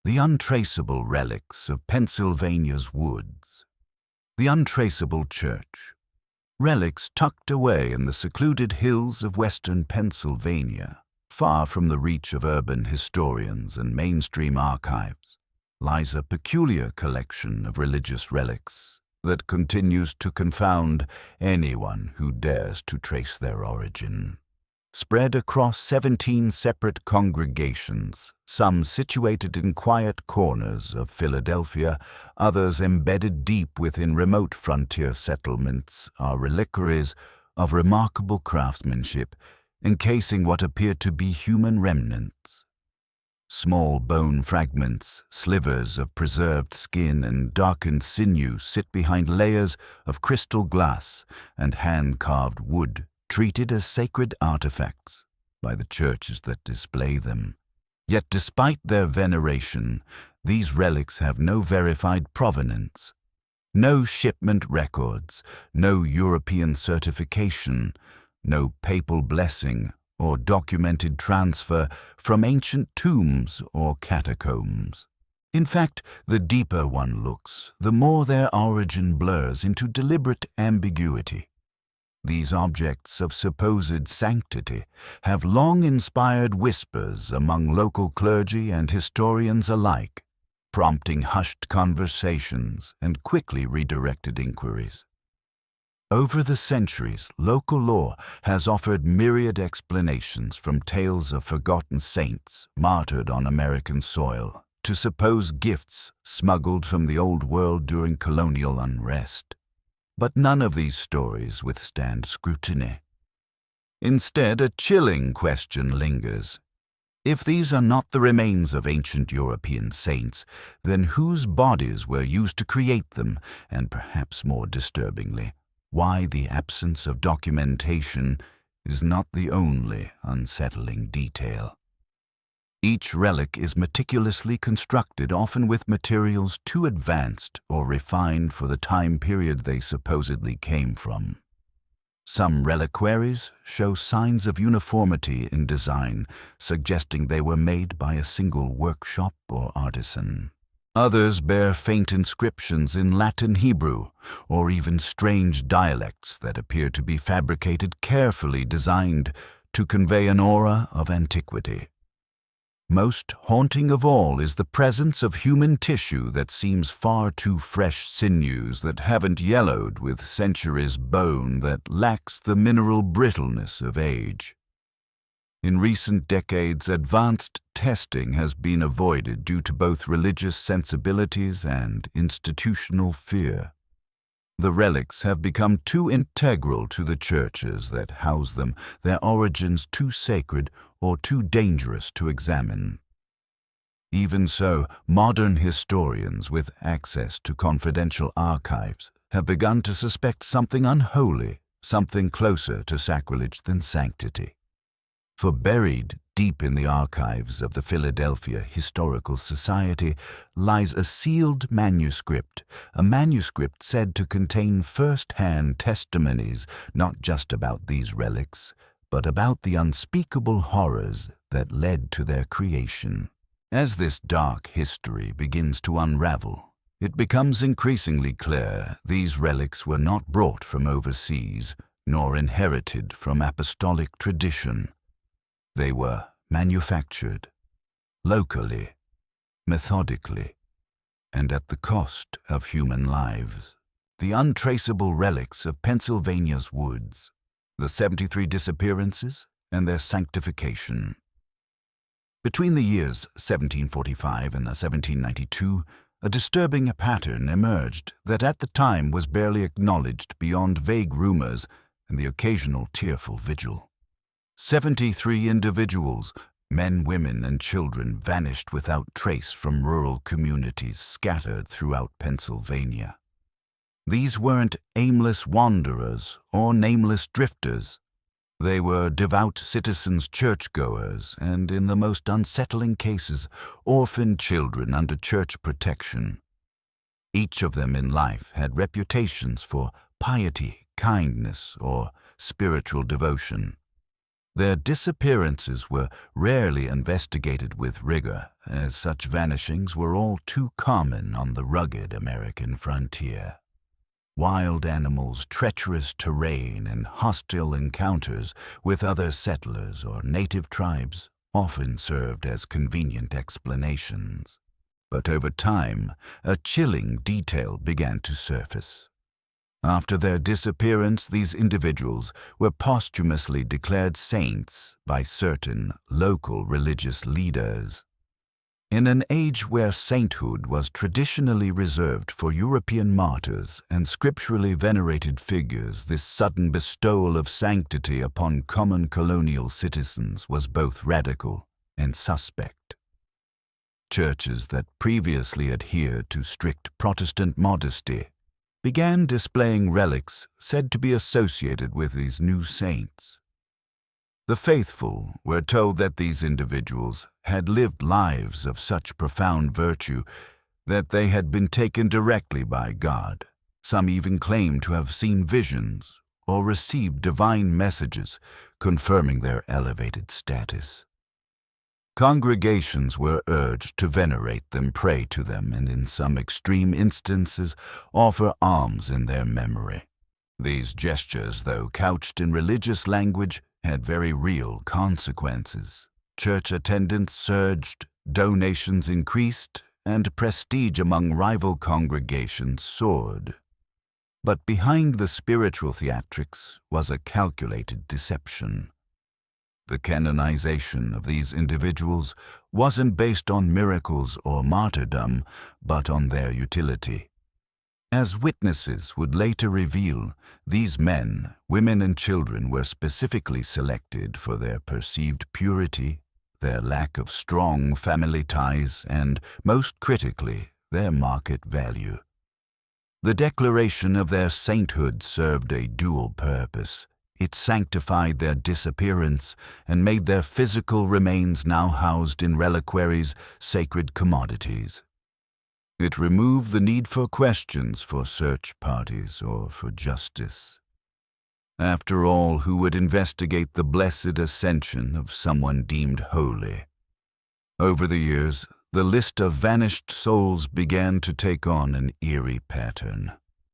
The untraceable relics of Pennsylvania's woods. The untraceable church. Relics tucked away in the secluded hills of western Pennsylvania, far from the reach of urban historians and mainstream archives, lies a peculiar collection of religious relics that continues to confound anyone who dares to trace their origin. Spread across 17 separate congregations, some situated in quiet corners of Philadelphia, others embedded deep within remote frontier settlements, are reliquaries of remarkable craftsmanship, encasing what appear to be human remnants. Small bone fragments, slivers of preserved skin and darkened sinew sit behind layers of crystal glass and hand-carved wood, treated as sacred artifacts by the churches that display them. Yet despite their veneration, these relics have no verified provenance, no shipment records, no European certification, no papal blessing or documented transfer from ancient tombs or catacombs. In fact, the deeper one looks, the more their origin blurs into deliberate ambiguity. These objects of supposed sanctity have long inspired whispers among local clergy and historians alike, prompting hushed conversations and quickly redirected inquiries. Over the centuries, local lore has offered myriad explanations, from tales of forgotten saints martyred on American soil to supposed gifts smuggled from the Old World during colonial unrest. But none of these stories withstand scrutiny. Instead, a chilling question lingers. If these are not the remains of ancient European saints, then whose bodies were used to create them, and perhaps more disturbingly, why the absence of documentation is not the only unsettling detail. Each relic is meticulously constructed, often with materials too advanced or refined for the time period they supposedly came from. Some reliquaries show signs of uniformity in design, suggesting they were made by a single workshop or artisan. Others bear faint inscriptions in Latin, Hebrew, or even strange dialects that appear to be fabricated, carefully designed to convey an aura of antiquity. Most haunting of all is the presence of human tissue that seems far too fresh, sinews that haven't yellowed with centuries, bone that lacks the mineral brittleness of age. In recent decades, advanced testing has been avoided due to both religious sensibilities and institutional fear. The relics have become too integral to the churches that house them, their origins too sacred or too dangerous to examine. Even so, modern historians with access to confidential archives have begun to suspect something unholy, something closer to sacrilege than sanctity. For buried deep in the archives of the Philadelphia Historical Society lies a sealed manuscript, a manuscript said to contain first-hand testimonies not just about these relics, but about the unspeakable horrors that led to their creation. As this dark history begins to unravel, it becomes increasingly clear these relics were not brought from overseas, nor inherited from apostolic tradition. They were manufactured, locally, methodically, and at the cost of human lives. The untraceable relics of Pennsylvania's woods, the 73 disappearances and their sanctification. Between the years 1745 and 1792, a disturbing pattern emerged that at the time was barely acknowledged beyond vague rumors and the occasional tearful vigil. 73 individuals, men, women, and children, vanished without trace from rural communities scattered throughout Pennsylvania. These weren't aimless wanderers or nameless drifters. They were devout citizens, churchgoers, and in the most unsettling cases, orphaned children under church protection. Each of them in life had reputations for piety, kindness, or spiritual devotion. Their disappearances were rarely investigated with rigor, as such vanishings were all too common on the rugged American frontier. Wild animals, treacherous terrain, and hostile encounters with other settlers or native tribes often served as convenient explanations. But over time, a chilling detail began to surface. After their disappearance, these individuals were posthumously declared saints by certain local religious leaders. In an age where sainthood was traditionally reserved for European martyrs and scripturally venerated figures, this sudden bestowal of sanctity upon common colonial citizens was both radical and suspect. Churches that previously adhered to strict Protestant modesty began displaying relics said to be associated with these new saints. The faithful were told that these individuals had lived lives of such profound virtue that they had been taken directly by God. Some even claimed to have seen visions or received divine messages confirming their elevated status. Congregations were urged to venerate them, pray to them, and in some extreme instances offer alms in their memory. These gestures, though couched in religious language, had very real consequences. Church attendance surged, donations increased, and prestige among rival congregations soared. But behind the spiritual theatrics was a calculated deception. The canonization of these individuals wasn't based on miracles or martyrdom, but on their utility. As witnesses would later reveal, these men, women, and children were specifically selected for their perceived purity, their lack of strong family ties, and, most critically, their market value. The declaration of their sainthood served a dual purpose. It sanctified their disappearance and made their physical remains now housed in reliquaries sacred commodities. It removed the need for questions for search parties or for justice. After all, who would investigate the blessed ascension of someone deemed holy? Over the years, the list of vanished souls began to take on an eerie pattern.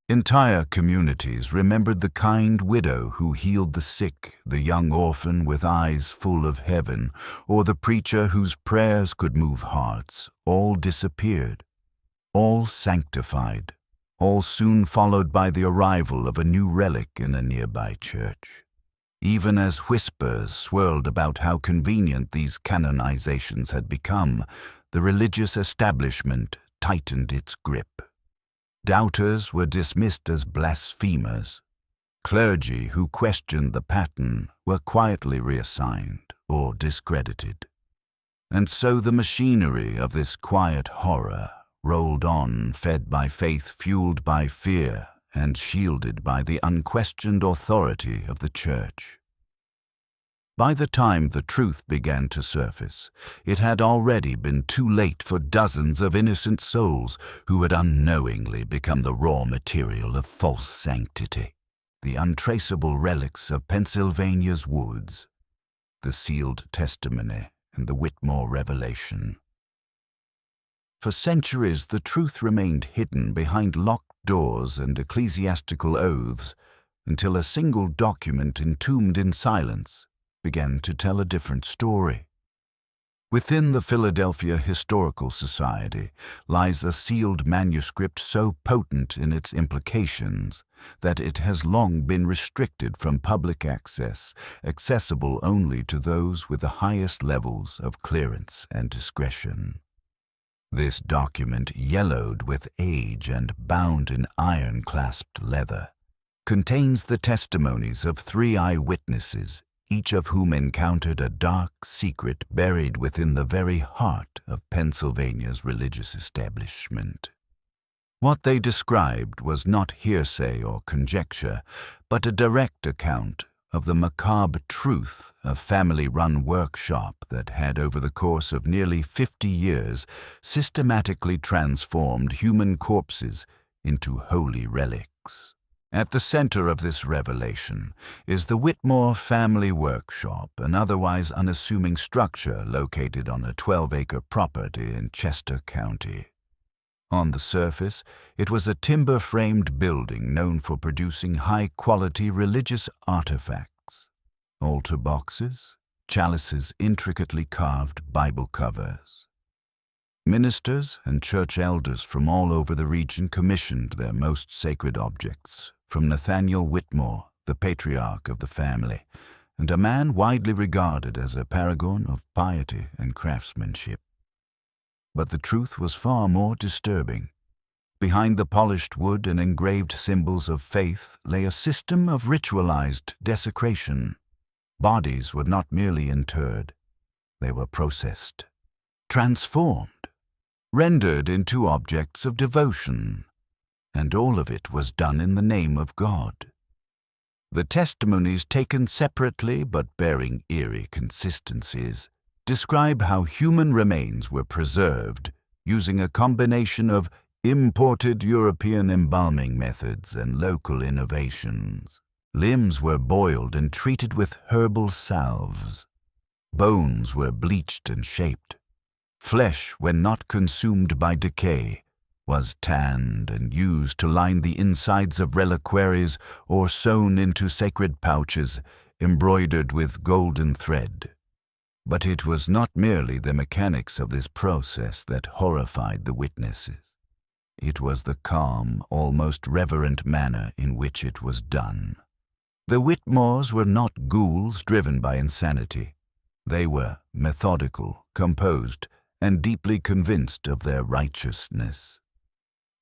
Entire communities remembered the kind widow who healed the sick, the young orphan with eyes full of heaven, or the preacher whose prayers could move hearts. All disappeared, all sanctified, all soon followed by the arrival of a new relic in a nearby church. Even as whispers swirled about how convenient these canonizations had become, the religious establishment tightened its grip. Doubters were dismissed as blasphemers. Clergy who questioned the pattern were quietly reassigned or discredited. And so the machinery of this quiet horror rolled on, fed by faith, fueled by fear, and shielded by the unquestioned authority of the Church. By the time the truth began to surface, it had already been too late for dozens of innocent souls who had unknowingly become the raw material of false sanctity. The untraceable relics of Pennsylvania's woods, the sealed testimony, and the Whitmore revelation. For centuries, the truth remained hidden behind locked doors and ecclesiastical oaths until a single document entombed in silence began to tell a different story. Within the Philadelphia Historical Society lies a sealed manuscript so potent in its implications that it has long been restricted from public access, accessible only to those with the highest levels of clearance and discretion. This document, yellowed with age and bound in iron-clasped leather, contains the testimonies of 3 eyewitnesses, each of whom encountered a dark secret buried within the very heart of Pennsylvania's religious establishment. What they described was not hearsay or conjecture, but a direct account of the macabre truth, a family-run workshop that had, over the course of nearly 50 years, systematically transformed human corpses into holy relics. At the center of this revelation is the Whitmore family workshop, an otherwise unassuming structure located on a 12-acre property in Chester County. On the surface, it was a timber-framed building known for producing high-quality religious artifacts: altar boxes, chalices, intricately carved Bible covers. Ministers and church elders from all over the region commissioned their most sacred objects from Nathaniel Whitmore, the patriarch of the family, and a man widely regarded as a paragon of piety and craftsmanship. But the truth was far more disturbing. Behind the polished wood and engraved symbols of faith lay a system of ritualized desecration. Bodies were not merely interred, they were processed, transformed, rendered into objects of devotion, and all of it was done in the name of God. The testimonies, taken separately but bearing eerie consistencies, describe how human remains were preserved using a combination of imported European embalming methods and local innovations. Limbs were boiled and treated with herbal salves. Bones were bleached and shaped. Flesh, when not consumed by decay, was tanned and used to line the insides of reliquaries or sewn into sacred pouches embroidered with golden thread. But it was not merely the mechanics of this process that horrified the witnesses. It was the calm, almost reverent manner in which it was done. The Whitmores were not ghouls driven by insanity. They were methodical, composed, and deeply convinced of their righteousness.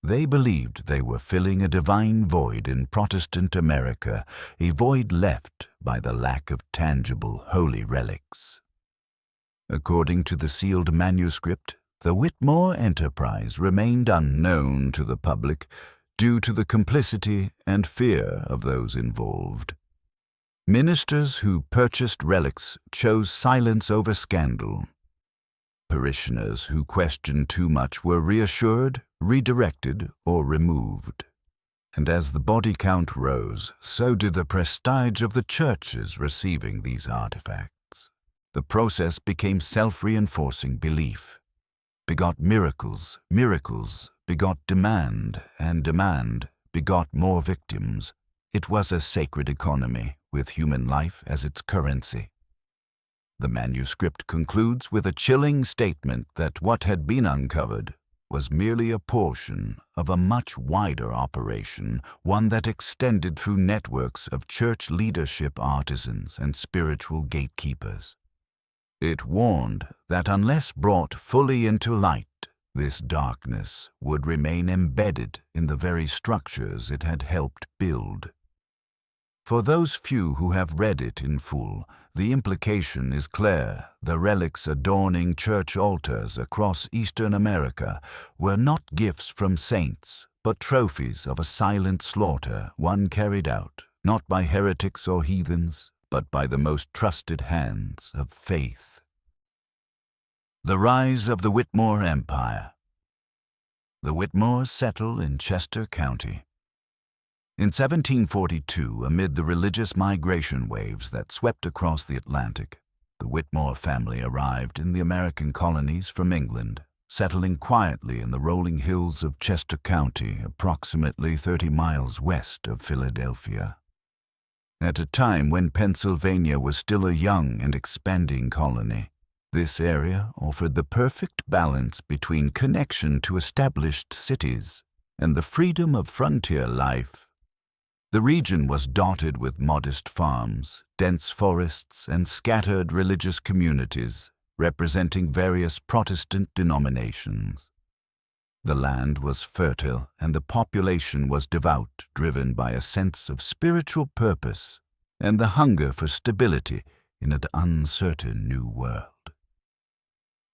They believed they were filling a divine void in Protestant America, a void left by the lack of tangible holy relics. According to the sealed manuscript, the Whitmore enterprise remained unknown to the public due to the complicity and fear of those involved. Ministers who purchased relics chose silence over scandal. Parishioners who questioned too much were reassured, redirected, or removed. And as the body count rose, so did the prestige of the churches receiving these artifacts. The process became self-reinforcing belief. Begot miracles, miracles begot demand, and demand begot more victims. It was a sacred economy, with human life as its currency. The manuscript concludes with a chilling statement that what had been uncovered was merely a portion of a much wider operation, one that extended through networks of church leadership, artisans, and spiritual gatekeepers. It warned that unless brought fully into light, this darkness would remain embedded in the very structures it had helped build. For those few who have read it in full, the implication is clear. The relics adorning church altars across Eastern America were not gifts from saints, but trophies of a silent slaughter, one carried out, not by heretics or heathens, but by the most trusted hands of faith. The rise of the Whitmore Empire. The Whitmores settle in Chester County. In 1742, amid the religious migration waves that swept across the Atlantic, the Whitmore family arrived in the American colonies from England, settling quietly in the rolling hills of Chester County, approximately 30 miles west of Philadelphia. At a time when Pennsylvania was still a young and expanding colony, this area offered the perfect balance between connection to established cities and the freedom of frontier life. The region was dotted with modest farms, dense forests, and scattered religious communities representing various Protestant denominations. The land was fertile and the population was devout, driven by a sense of spiritual purpose and the hunger for stability in an uncertain new world.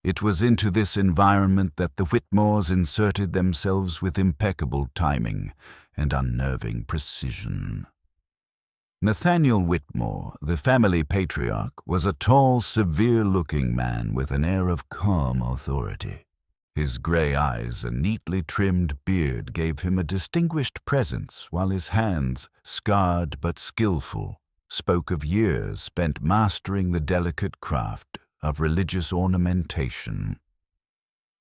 It was into this environment that the Whitmores inserted themselves with impeccable timing and unnerving precision. Nathaniel Whitmore, the family patriarch, was a tall, severe-looking man with an air of calm authority. His grey eyes and neatly trimmed beard gave him a distinguished presence, while his hands, scarred but skillful, spoke of years spent mastering the delicate craft of religious ornamentation.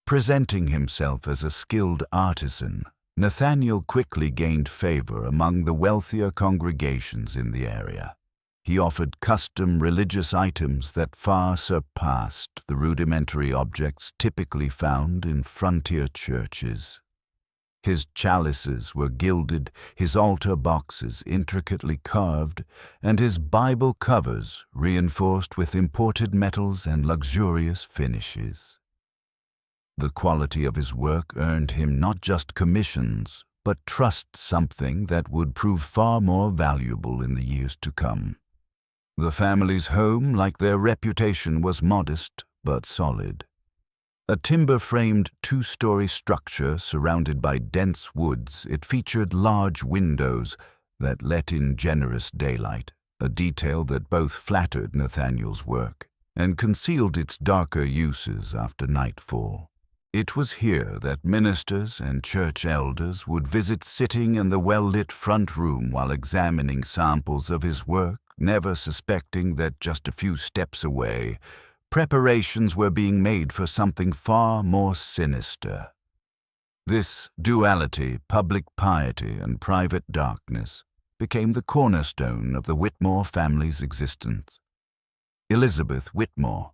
Presenting himself as a skilled artisan, Nathaniel quickly gained favor among the wealthier congregations in the area. He offered custom religious items that far surpassed the rudimentary objects typically found in frontier churches. His chalices were gilded, his altar boxes intricately carved, and his Bible covers reinforced with imported metals and luxurious finishes. The quality of his work earned him not just commissions, but trust, something that would prove far more valuable in the years to come. The family's home, like their reputation, was modest but solid. A timber-framed two-story structure surrounded by dense woods, it featured large windows that let in generous daylight, a detail that both flattered Nathaniel's work and concealed its darker uses after nightfall. It was here that ministers and church elders would visit, sitting in the well-lit front room while examining samples of his work, never suspecting that just a few steps away, preparations were being made for something far more sinister. This duality, public piety and private darkness, became the cornerstone of the Whitmore family's existence. Elizabeth Whitmore.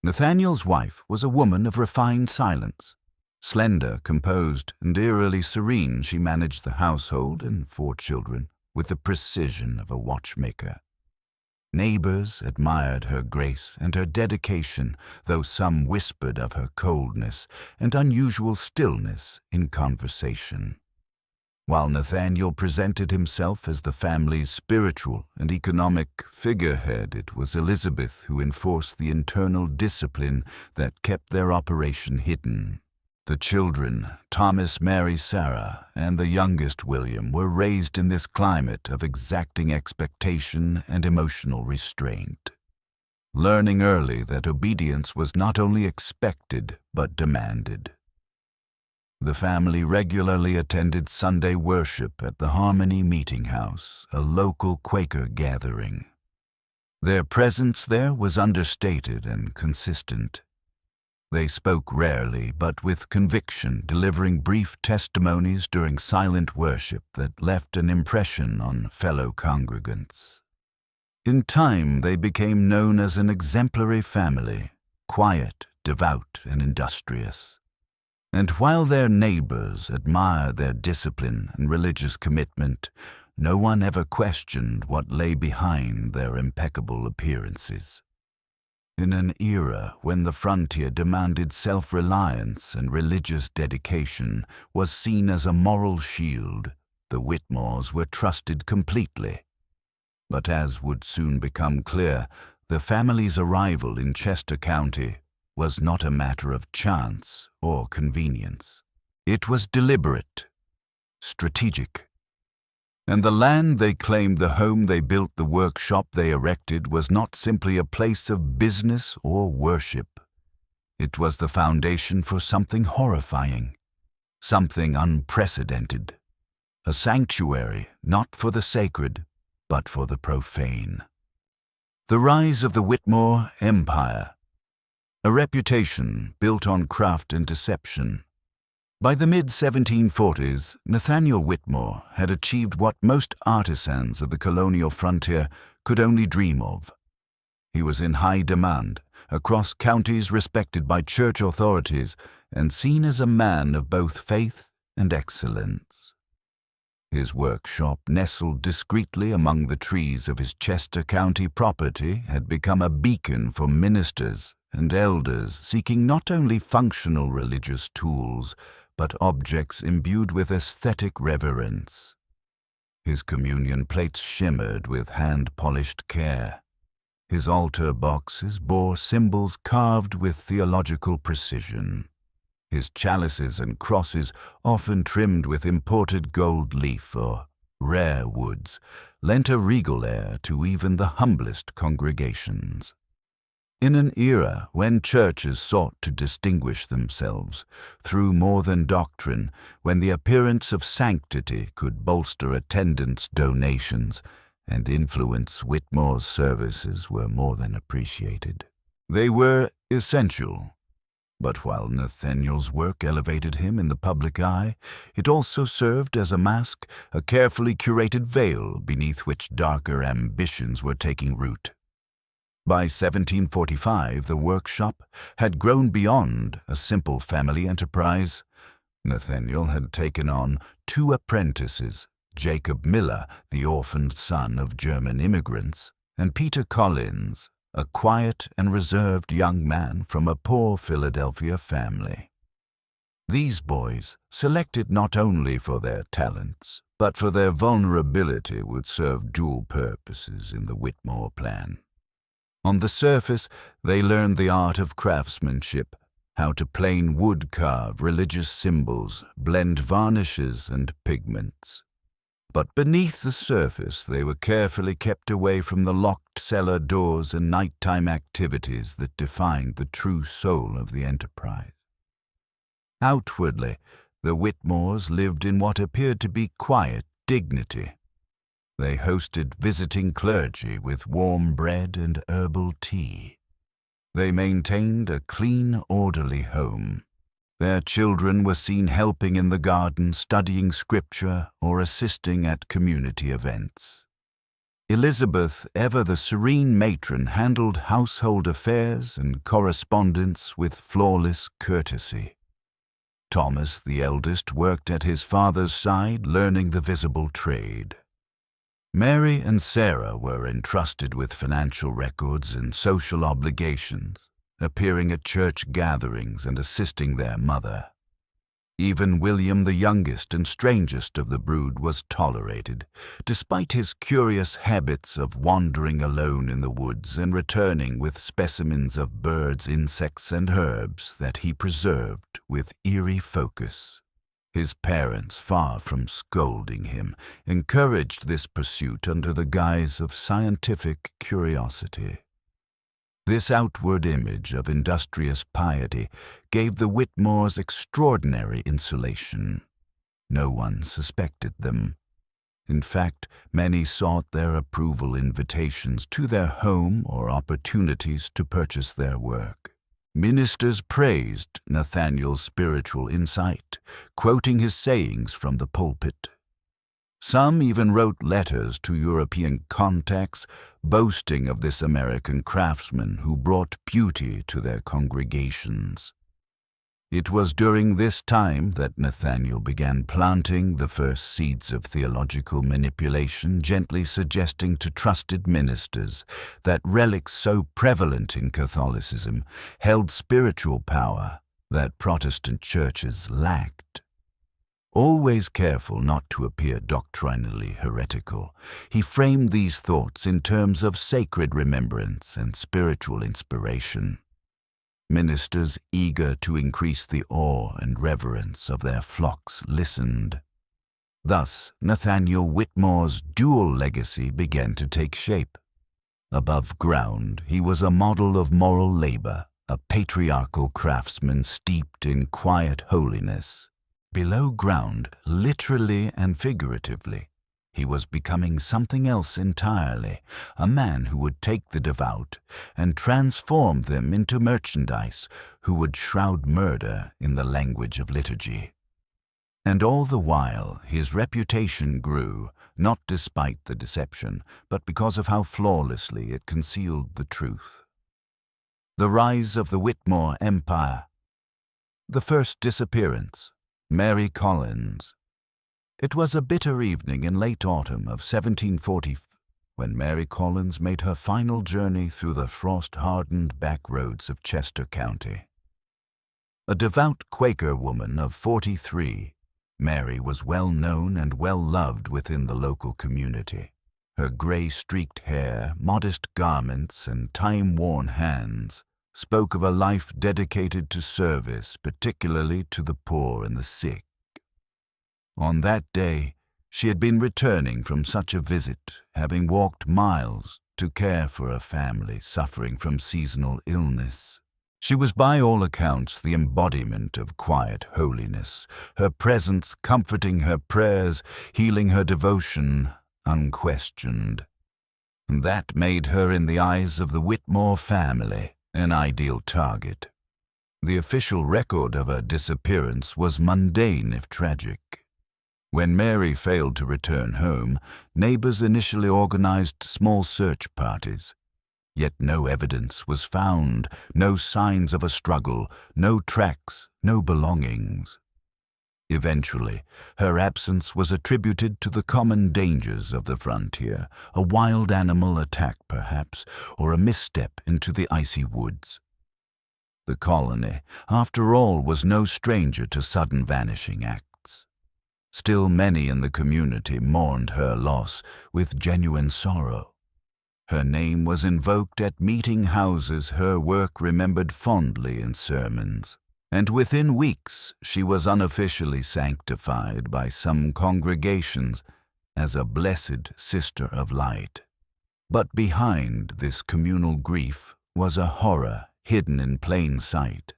Nathaniel's wife was a woman of refined silence. Slender, composed, and eerily serene, she managed the household and 4 children with the precision of a watchmaker. Neighbors admired her grace and her dedication, though some whispered of her coldness and unusual stillness in conversation. While Nathaniel presented himself as the family's spiritual and economic figurehead, it was Elizabeth who enforced the internal discipline that kept their operation hidden. The children, Thomas, Mary, Sarah, and the youngest William, were raised in this climate of exacting expectation and emotional restraint, learning early that obedience was not only expected but demanded. The family regularly attended Sunday worship at the Harmony Meeting House, a local Quaker gathering. Their presence there was understated and consistent. They spoke rarely, but with conviction, delivering brief testimonies during silent worship that left an impression on fellow congregants. In time, they became known as an exemplary family, quiet, devout, and industrious. And while their neighbors admired their discipline and religious commitment, no one ever questioned what lay behind their impeccable appearances. In an era when the frontier demanded self-reliance and religious dedication was seen as a moral shield, the Whitmores were trusted completely. But as would soon become clear, the family's arrival in Chester County was not a matter of chance or convenience. It was deliberate, strategic. And the land they claimed, the home they built, the workshop they erected was not simply a place of business or worship. It was the foundation for something horrifying, something unprecedented, a sanctuary not for the sacred, but for the profane. The rise of the Whitmore Empire, a reputation built on craft and deception. By the mid-1740s, Nathaniel Whitmore had achieved what most artisans of the colonial frontier could only dream of. He was in high demand, across counties, respected by church authorities, and seen as a man of both faith and excellence. His workshop, nestled discreetly among the trees of his Chester County property, had become a beacon for ministers and elders seeking not only functional religious tools, but objects imbued with aesthetic reverence. His communion plates shimmered with hand-polished care. His altar boxes bore symbols carved with theological precision. His chalices and crosses, often trimmed with imported gold leaf or rare woods, lent a regal air to even the humblest congregations. In an era when churches sought to distinguish themselves through more than doctrine, when the appearance of sanctity could bolster attendance, donations, and influence, Whitmore's services were more than appreciated. They were essential. But while Nathaniel's work elevated him in the public eye, it also served as a mask, a carefully curated veil beneath which darker ambitions were taking root. By 1745, the workshop had grown beyond a simple family enterprise. Nathaniel had taken on 2 apprentices, Jacob Miller, the orphaned son of German immigrants, and Peter Collins, a quiet and reserved young man from a poor Philadelphia family. These boys, selected not only for their talents, but for their vulnerability, would serve dual purposes in the Whitmore plan. On the surface, they learned the art of craftsmanship, how to plane wood-carve religious symbols, blend varnishes and pigments. But beneath the surface, they were carefully kept away from the locked cellar doors and nighttime activities that defined the true soul of the enterprise. Outwardly, the Whitmores lived in what appeared to be quiet dignity. They hosted visiting clergy with warm bread and herbal tea. They maintained a clean, orderly home. Their children were seen helping in the garden, studying scripture, or assisting at community events. Elizabeth, ever the serene matron, handled household affairs and correspondence with flawless courtesy. Thomas, the eldest, worked at his father's side, learning the visible trade. Mary and Sarah were entrusted with financial records and social obligations, appearing at church gatherings and assisting their mother. Even William, the youngest and strangest of the brood, was tolerated, despite his curious habits of wandering alone in the woods and returning with specimens of birds, insects, and herbs that he preserved with eerie focus. His parents, far from scolding him, encouraged this pursuit under the guise of scientific curiosity. This outward image of industrious piety gave the Whitmores extraordinary insulation. No one suspected them. In fact, many sought their approval invitations to their home or opportunities to purchase their work. Ministers praised Nathaniel's spiritual insight, quoting his sayings from the pulpit. Some even wrote letters to European contacts, boasting of this American craftsman who brought beauty to their congregations. It was during this time that Nathaniel began planting the first seeds of theological manipulation, gently suggesting to trusted ministers that relics so prevalent in Catholicism held spiritual power that Protestant churches lacked. Always careful not to appear doctrinally heretical, he framed these thoughts in terms of sacred remembrance and spiritual inspiration. Ministers eager to increase the awe and reverence of their flocks listened. Thus, Nathaniel Whitmore's dual legacy began to take shape. Above ground, he was a model of moral labor, a patriarchal craftsman steeped in quiet holiness. Below ground, literally and figuratively, he was becoming something else entirely, a man who would take the devout and transform them into merchandise, who would shroud murder in the language of liturgy. And all the while, his reputation grew, not despite the deception, but because of how flawlessly it concealed the truth. The rise of the Whitmore Empire. The first disappearance. Mary Collins. It was a bitter evening in late autumn of 1740 when Mary Collins made her final journey through the frost-hardened back roads of Chester County. A devout Quaker woman of 43, Mary was well known and well loved within the local community. Her gray-streaked hair, modest garments, and time-worn hands spoke of a life dedicated to service, particularly to the poor and the sick. On that day, she had been returning from such a visit, having walked miles to care for a family suffering from seasonal illness. She was by all accounts the embodiment of quiet holiness, her presence comforting her prayers, healing her devotion, unquestioned. That made her, in the eyes of the Witmore family, an ideal target. The official record of her disappearance was mundane if tragic. When Mary failed to return home, neighbors initially organized small search parties. Yet no evidence was found, no signs of a struggle, no tracks, no belongings. Eventually, her absence was attributed to the common dangers of the frontier, a wild animal attack perhaps, or a misstep into the icy woods. The colony, after all, was no stranger to sudden vanishing acts. Still, many in the community mourned her loss with genuine sorrow. Her name was invoked at meeting houses, her work remembered fondly in sermons, and within weeks she was unofficially sanctified by some congregations as a blessed sister of light. But behind this communal grief was a horror hidden in plain sight,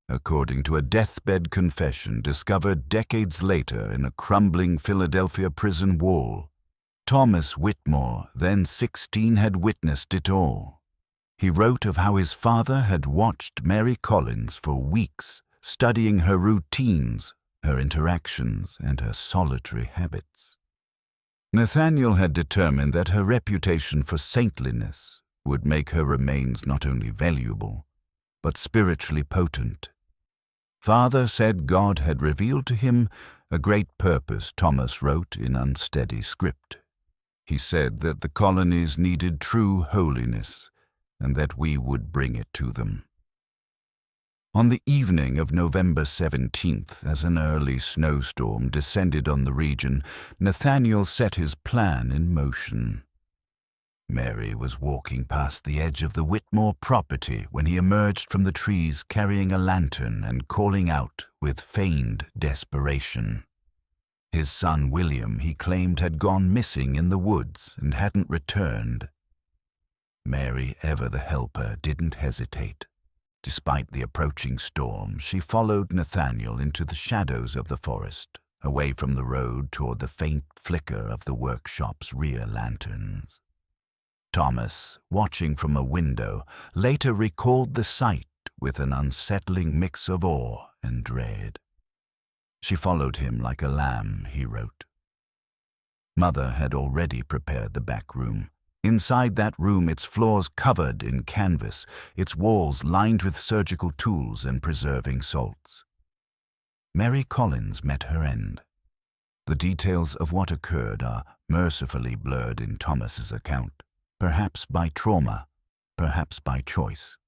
according to a deathbed confession discovered decades later in a crumbling Philadelphia prison wall. Thomas Whitmore, then 16, had witnessed it all. He wrote of how his father had watched Mary Collins for weeks, studying her routines, her interactions, and her solitary habits. Nathaniel had determined that her reputation for saintliness would make her remains not only valuable, but spiritually potent. Father said God had revealed to him a great purpose, Thomas wrote in unsteady script. He said that the colonies needed true holiness, and that we would bring it to them. On the evening of November 17th, as an early snowstorm descended on the region, Nathaniel set his plan in motion. Mary was walking past the edge of the Whitmore property when he emerged from the trees carrying a lantern and calling out with feigned desperation. His son William, he claimed, had gone missing in the woods and hadn't returned. Mary, ever the helper, didn't hesitate. Despite the approaching storm, she followed Nathaniel into the shadows of the forest, away from the road toward the faint flicker of the workshop's rear lanterns. Thomas, watching from a window, later recalled the sight with an unsettling mix of awe and dread. She followed him like a lamb, he wrote. Mother had already prepared the back room. Inside that room, its floors covered in canvas, its walls lined with surgical tools and preserving salts. Mary Collins met her end. The details of what occurred are mercifully blurred in Thomas's account, perhaps by trauma, perhaps by choice.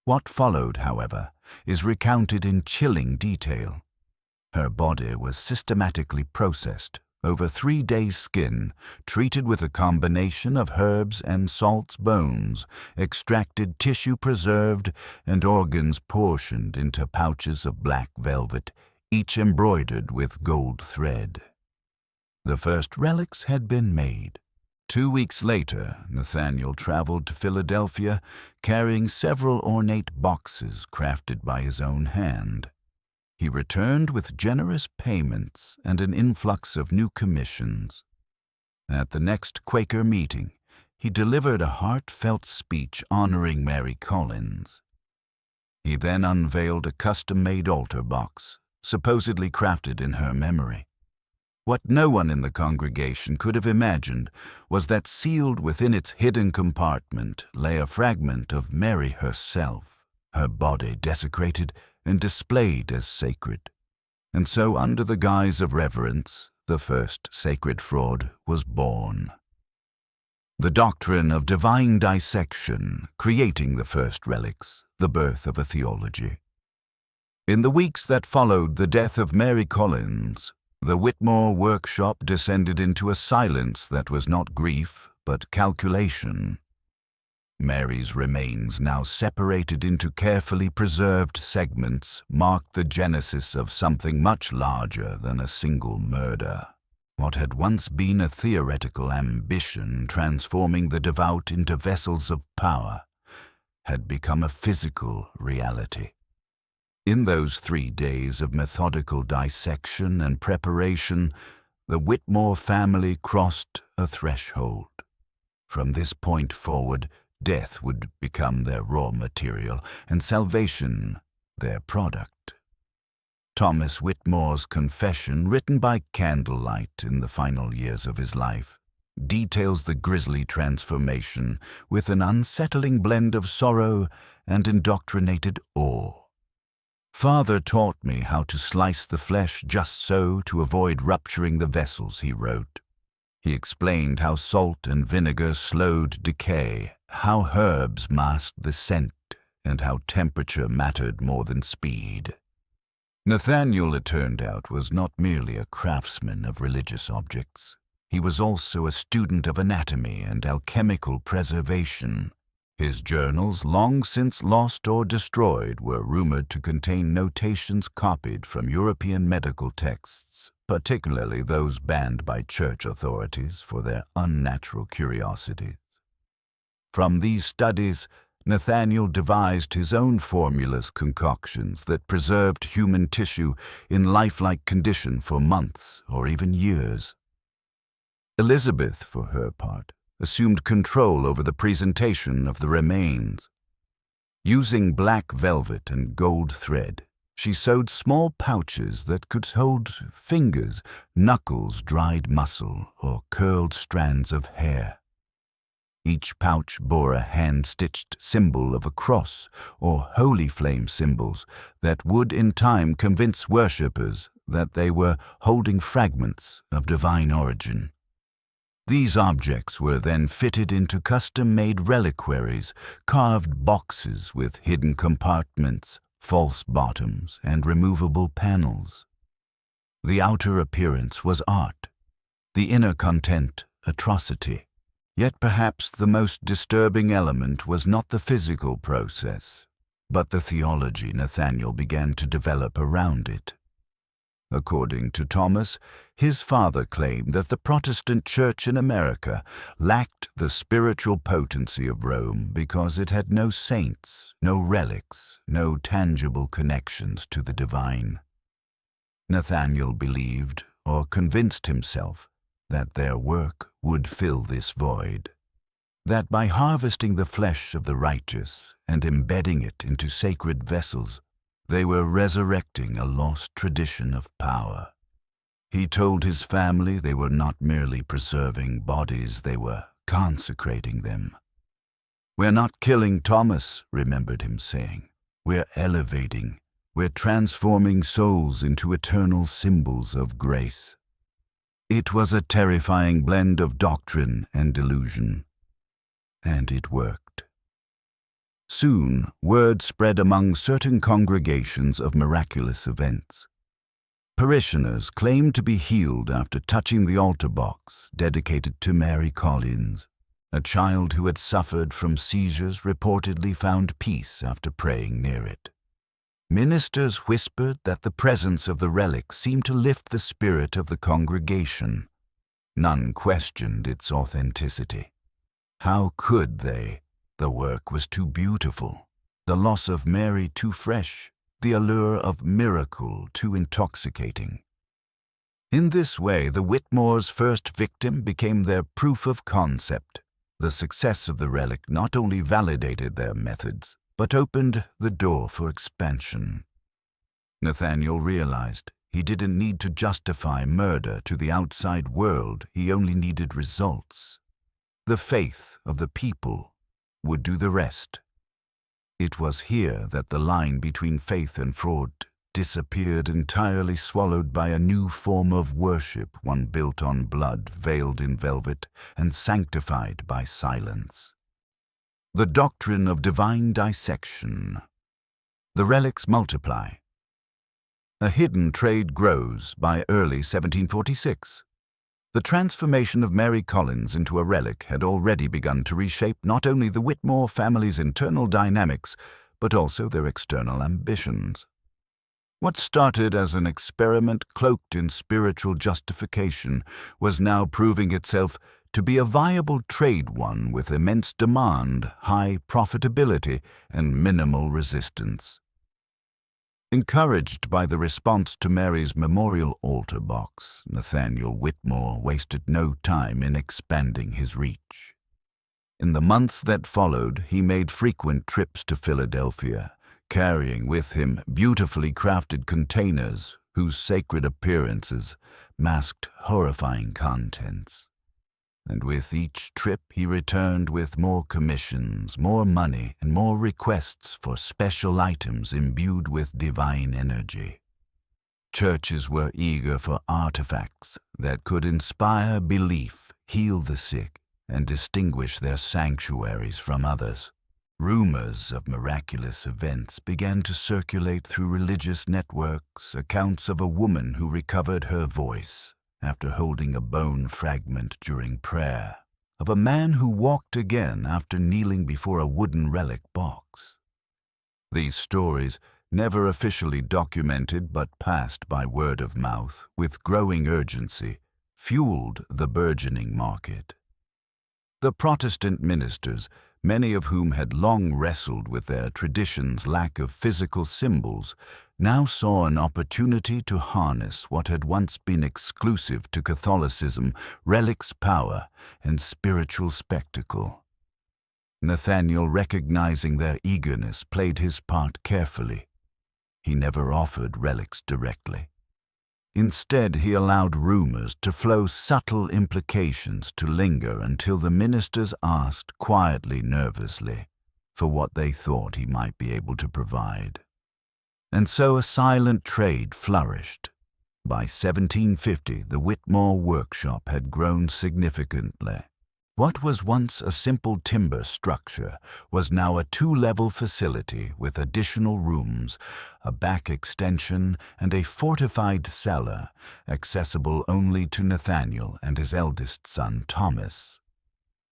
What followed, however, is recounted in chilling detail. Her body was systematically processed over 3 days' skin, treated with a combination of herbs and salts bones, extracted tissue preserved, and organs portioned into pouches of black velvet, each embroidered with gold thread. The first relics had been made. 2 weeks later, Nathaniel traveled to Philadelphia, carrying several ornate boxes crafted by his own hand. He returned with generous payments and an influx of new commissions. At the next Quaker meeting, he delivered a heartfelt speech honoring Mary Collins. He then unveiled a custom-made altar box, supposedly crafted in her memory. What no one in the congregation could have imagined was that sealed within its hidden compartment lay a fragment of Mary herself, her body desecrated and displayed as sacred. And so, under the guise of reverence, the first sacred fraud was born. The doctrine of divine dissection, creating the first relics, the birth of a theology. In the weeks that followed the death of Mary Collins, the Witmore workshop descended into a silence that was not grief, but calculation. Mary's remains, now separated into carefully preserved segments, marked the genesis of something much larger than a single murder. What had once been a theoretical ambition transforming the devout into vessels of power had become a physical reality. In those 3 days of methodical dissection and preparation, the Whitmore family crossed a threshold. From this point forward, death would become their raw material and salvation their product. Thomas Whitmore's confession, written by candlelight in the final years of his life, details the grisly transformation with an unsettling blend of sorrow and indoctrinated awe. "Father taught me how to slice the flesh just so to avoid rupturing the vessels," he wrote. He explained how salt and vinegar slowed decay, how herbs masked the scent, and how temperature mattered more than speed. Nathaniel, it turned out, was not merely a craftsman of religious objects. He was also a student of anatomy and alchemical preservation. His journals, long since lost or destroyed, were rumored to contain notations copied from European medical texts, particularly those banned by church authorities for their unnatural curiosities. From these studies, Nathaniel devised his own formulous concoctions that preserved human tissue in lifelike condition for months or even years. Elizabeth, for her part, assumed control over the presentation of the remains. Using black velvet and gold thread, she sewed small pouches that could hold fingers, knuckles, dried muscle, or curled strands of hair. Each pouch bore a hand-stitched symbol of a cross or holy flame symbols that would in time convince worshippers that they were holding fragments of divine origin. These objects were then fitted into custom-made reliquaries, carved boxes with hidden compartments, false bottoms, and removable panels. The outer appearance was art, the inner content atrocity. Yet perhaps the most disturbing element was not the physical process, but the theology Nathaniel began to develop around it. According to Thomas, his father claimed that the Protestant Church in America lacked the spiritual potency of Rome because it had no saints, no relics, no tangible connections to the divine. Nathaniel believed, or convinced himself, that their work would fill this void, that by harvesting the flesh of the righteous and embedding it into sacred vessels, they were resurrecting a lost tradition of power. He told his family they were not merely preserving bodies, they were consecrating them. "We're not killing Thomas," remembered him saying. "We're elevating, we're transforming souls into eternal symbols of grace." It was a terrifying blend of doctrine and delusion, and it worked. Soon, word spread among certain congregations of miraculous events. Parishioners claimed to be healed after touching the altar box dedicated to Mary Collins. A child who had suffered from seizures reportedly found peace after praying near it. Ministers whispered that the presence of the relic seemed to lift the spirit of the congregation. None questioned its authenticity. How could they? The work was too beautiful, the loss of Mary too fresh, the allure of miracle too intoxicating. In this way, the Whitmore's first victim became their proof of concept. The success of the relic not only validated their methods, but opened the door for expansion. Nathaniel realized he didn't need to justify murder to the outside world, he only needed results. The faith of the people would do the rest. It was here that the line between faith and fraud disappeared, entirely swallowed by a new form of worship, one built on blood, veiled in velvet, and sanctified by silence. The doctrine of divine dissection. The relics multiply. A hidden trade grows by early 1746. The transformation of Mary Collins into a relic had already begun to reshape not only the Whitmore family's internal dynamics, but also their external ambitions. What started as an experiment cloaked in spiritual justification was now proving itself to be a viable trade, one with immense demand, high profitability, and minimal resistance. Encouraged by the response to Mary's memorial altar box, Nathaniel Whitmore wasted no time in expanding his reach. In the months that followed, he made frequent trips to Philadelphia, carrying with him beautifully crafted containers whose sacred appearances masked horrifying contents. And with each trip he returned with more commissions, more money, and more requests for special items imbued with divine energy. Churches were eager for artifacts that could inspire belief, heal the sick, and distinguish their sanctuaries from others. Rumors of miraculous events began to circulate through religious networks, accounts of a woman who recovered her voice after holding a bone fragment during prayer, of a man who walked again after kneeling before a wooden relic box. These stories, never officially documented but passed by word of mouth with growing urgency, fueled the burgeoning market. The Protestant ministers, many of whom had long wrestled with their tradition's lack of physical symbols, now saw an opportunity to harness what had once been exclusive to Catholicism, relics' power, and spiritual spectacle. Nathaniel, recognizing their eagerness, played his part carefully. He never offered relics directly. Instead, he allowed rumors to flow, subtle implications to linger until the ministers asked, quietly, nervously, for what they thought he might be able to provide. And so a silent trade flourished. By 1750, the Witmore workshop had grown significantly. What was once a simple timber structure was now a two-level facility with additional rooms, a back extension, and a fortified cellar, accessible only to Nathaniel and his eldest son, Thomas.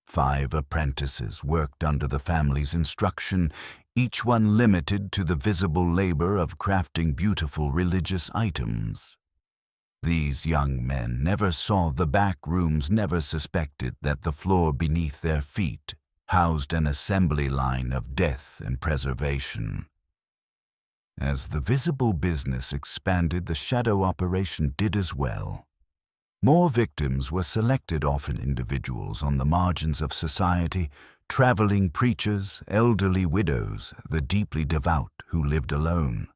5 apprentices worked under the family's instruction, each one limited to the visible labor of crafting beautiful religious items. These young men never saw the back rooms, never suspected that the floor beneath their feet housed an assembly line of death and preservation. As the visible business expanded, the shadow operation did as well. More victims were selected, often individuals on the margins of society, traveling preachers, elderly widows, the deeply devout who lived alone.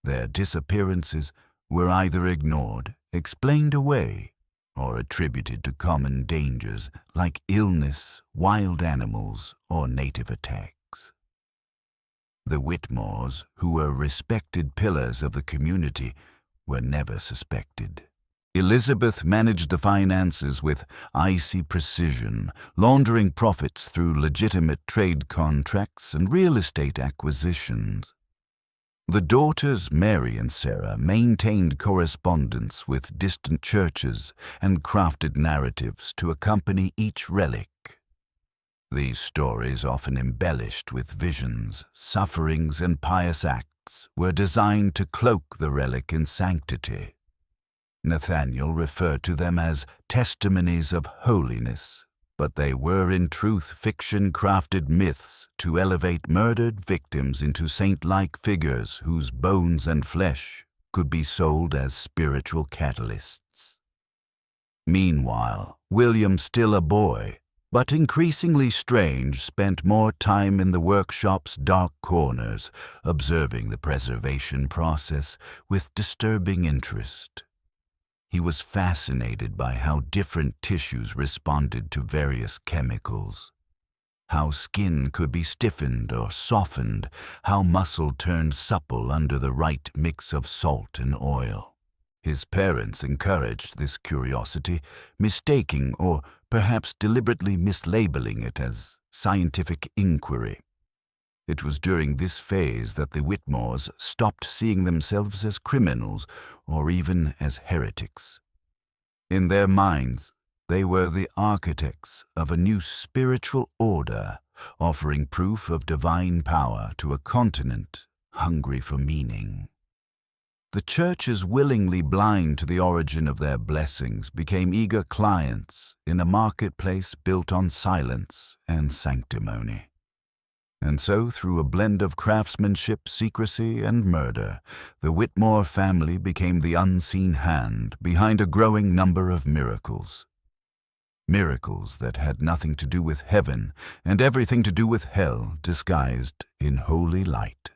Their disappearances were either ignored, explained away, or attributed to common dangers like illness, wild animals, or native attacks. The Whitmores, who were respected pillars of the community, were never suspected. Elizabeth managed the finances with icy precision, laundering profits through legitimate trade contracts and real estate acquisitions. The daughters, Mary and Sarah, maintained correspondence with distant churches and crafted narratives to accompany each relic. These stories, often embellished with visions, sufferings, and pious acts, were designed to cloak the relic in sanctity. Nathaniel referred to them as testimonies of holiness, but they were in truth fiction-crafted myths to elevate murdered victims into saint-like figures whose bones and flesh could be sold as spiritual catalysts. Meanwhile, William, still a boy, but increasingly strange, spent more time in the workshop's dark corners, observing the preservation process with disturbing interest. He was fascinated by how different tissues responded to various chemicals, how skin could be stiffened or softened, how muscle turned supple under the right mix of salt and oil. His parents encouraged this curiosity, mistaking or perhaps deliberately mislabeling it as scientific inquiry. It was during this phase that the Whitmores stopped seeing themselves as criminals or even as heretics. In their minds, they were the architects of a new spiritual order, offering proof of divine power to a continent hungry for meaning. The churches, willingly blind to the origin of their blessings, became eager clients in a marketplace built on silence and sanctimony. And so, through a blend of craftsmanship, secrecy, and murder, the Witmore family became the unseen hand behind a growing number of miracles. Miracles that had nothing to do with heaven and everything to do with hell, disguised in holy light.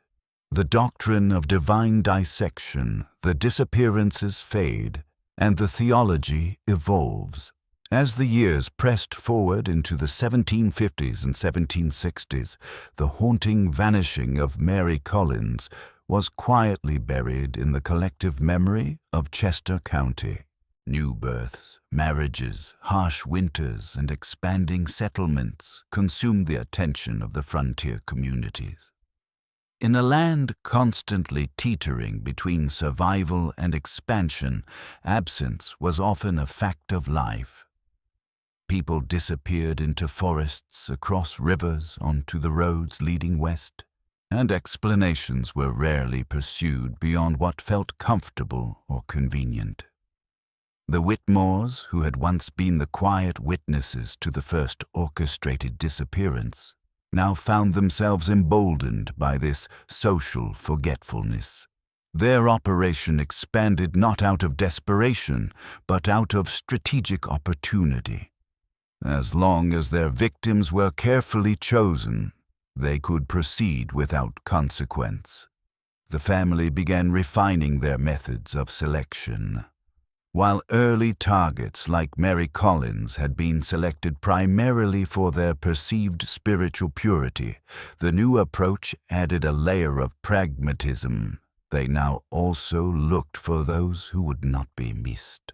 The doctrine of divine dissection, the disappearances fade, and the theology evolves. As the years pressed forward into the 1750s and 1760s, the haunting vanishing of Mary Collins was quietly buried in the collective memory of Chester County. New births, marriages, harsh winters, and expanding settlements consumed the attention of the frontier communities. In a land constantly teetering between survival and expansion, absence was often a fact of life. People disappeared into forests, across rivers, onto the roads leading west, and explanations were rarely pursued beyond what felt comfortable or convenient. The Whitmores, who had once been the quiet witnesses to the first orchestrated disappearance, now found themselves emboldened by this social forgetfulness. Their operation expanded not out of desperation, but out of strategic opportunity. As long as their victims were carefully chosen, they could proceed without consequence. The family began refining their methods of selection. While early targets like Mary Collins had been selected primarily for their perceived spiritual purity, the new approach added a layer of pragmatism. They now also looked for those who would not be missed.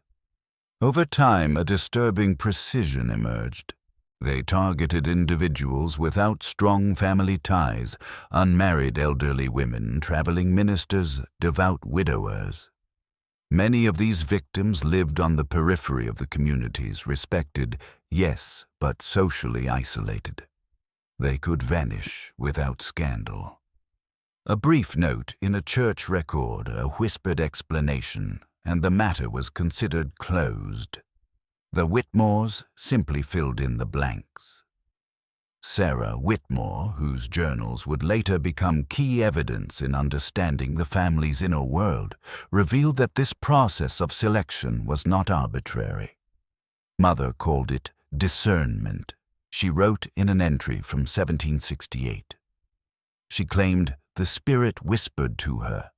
Over time, a disturbing precision emerged. They targeted individuals without strong family ties, unmarried elderly women, traveling ministers, devout widowers. Many of these victims lived on the periphery of the communities, respected, yes, but socially isolated. They could vanish without scandal. A brief note in a church record, a whispered explanation, and the matter was considered closed. The Whitmores simply filled in the blanks. Sarah Whitmore, whose journals would later become key evidence in understanding the family's inner world, revealed that this process of selection was not arbitrary. Mother called it discernment. She wrote in an entry from 1768. She claimed the Spirit whispered to her,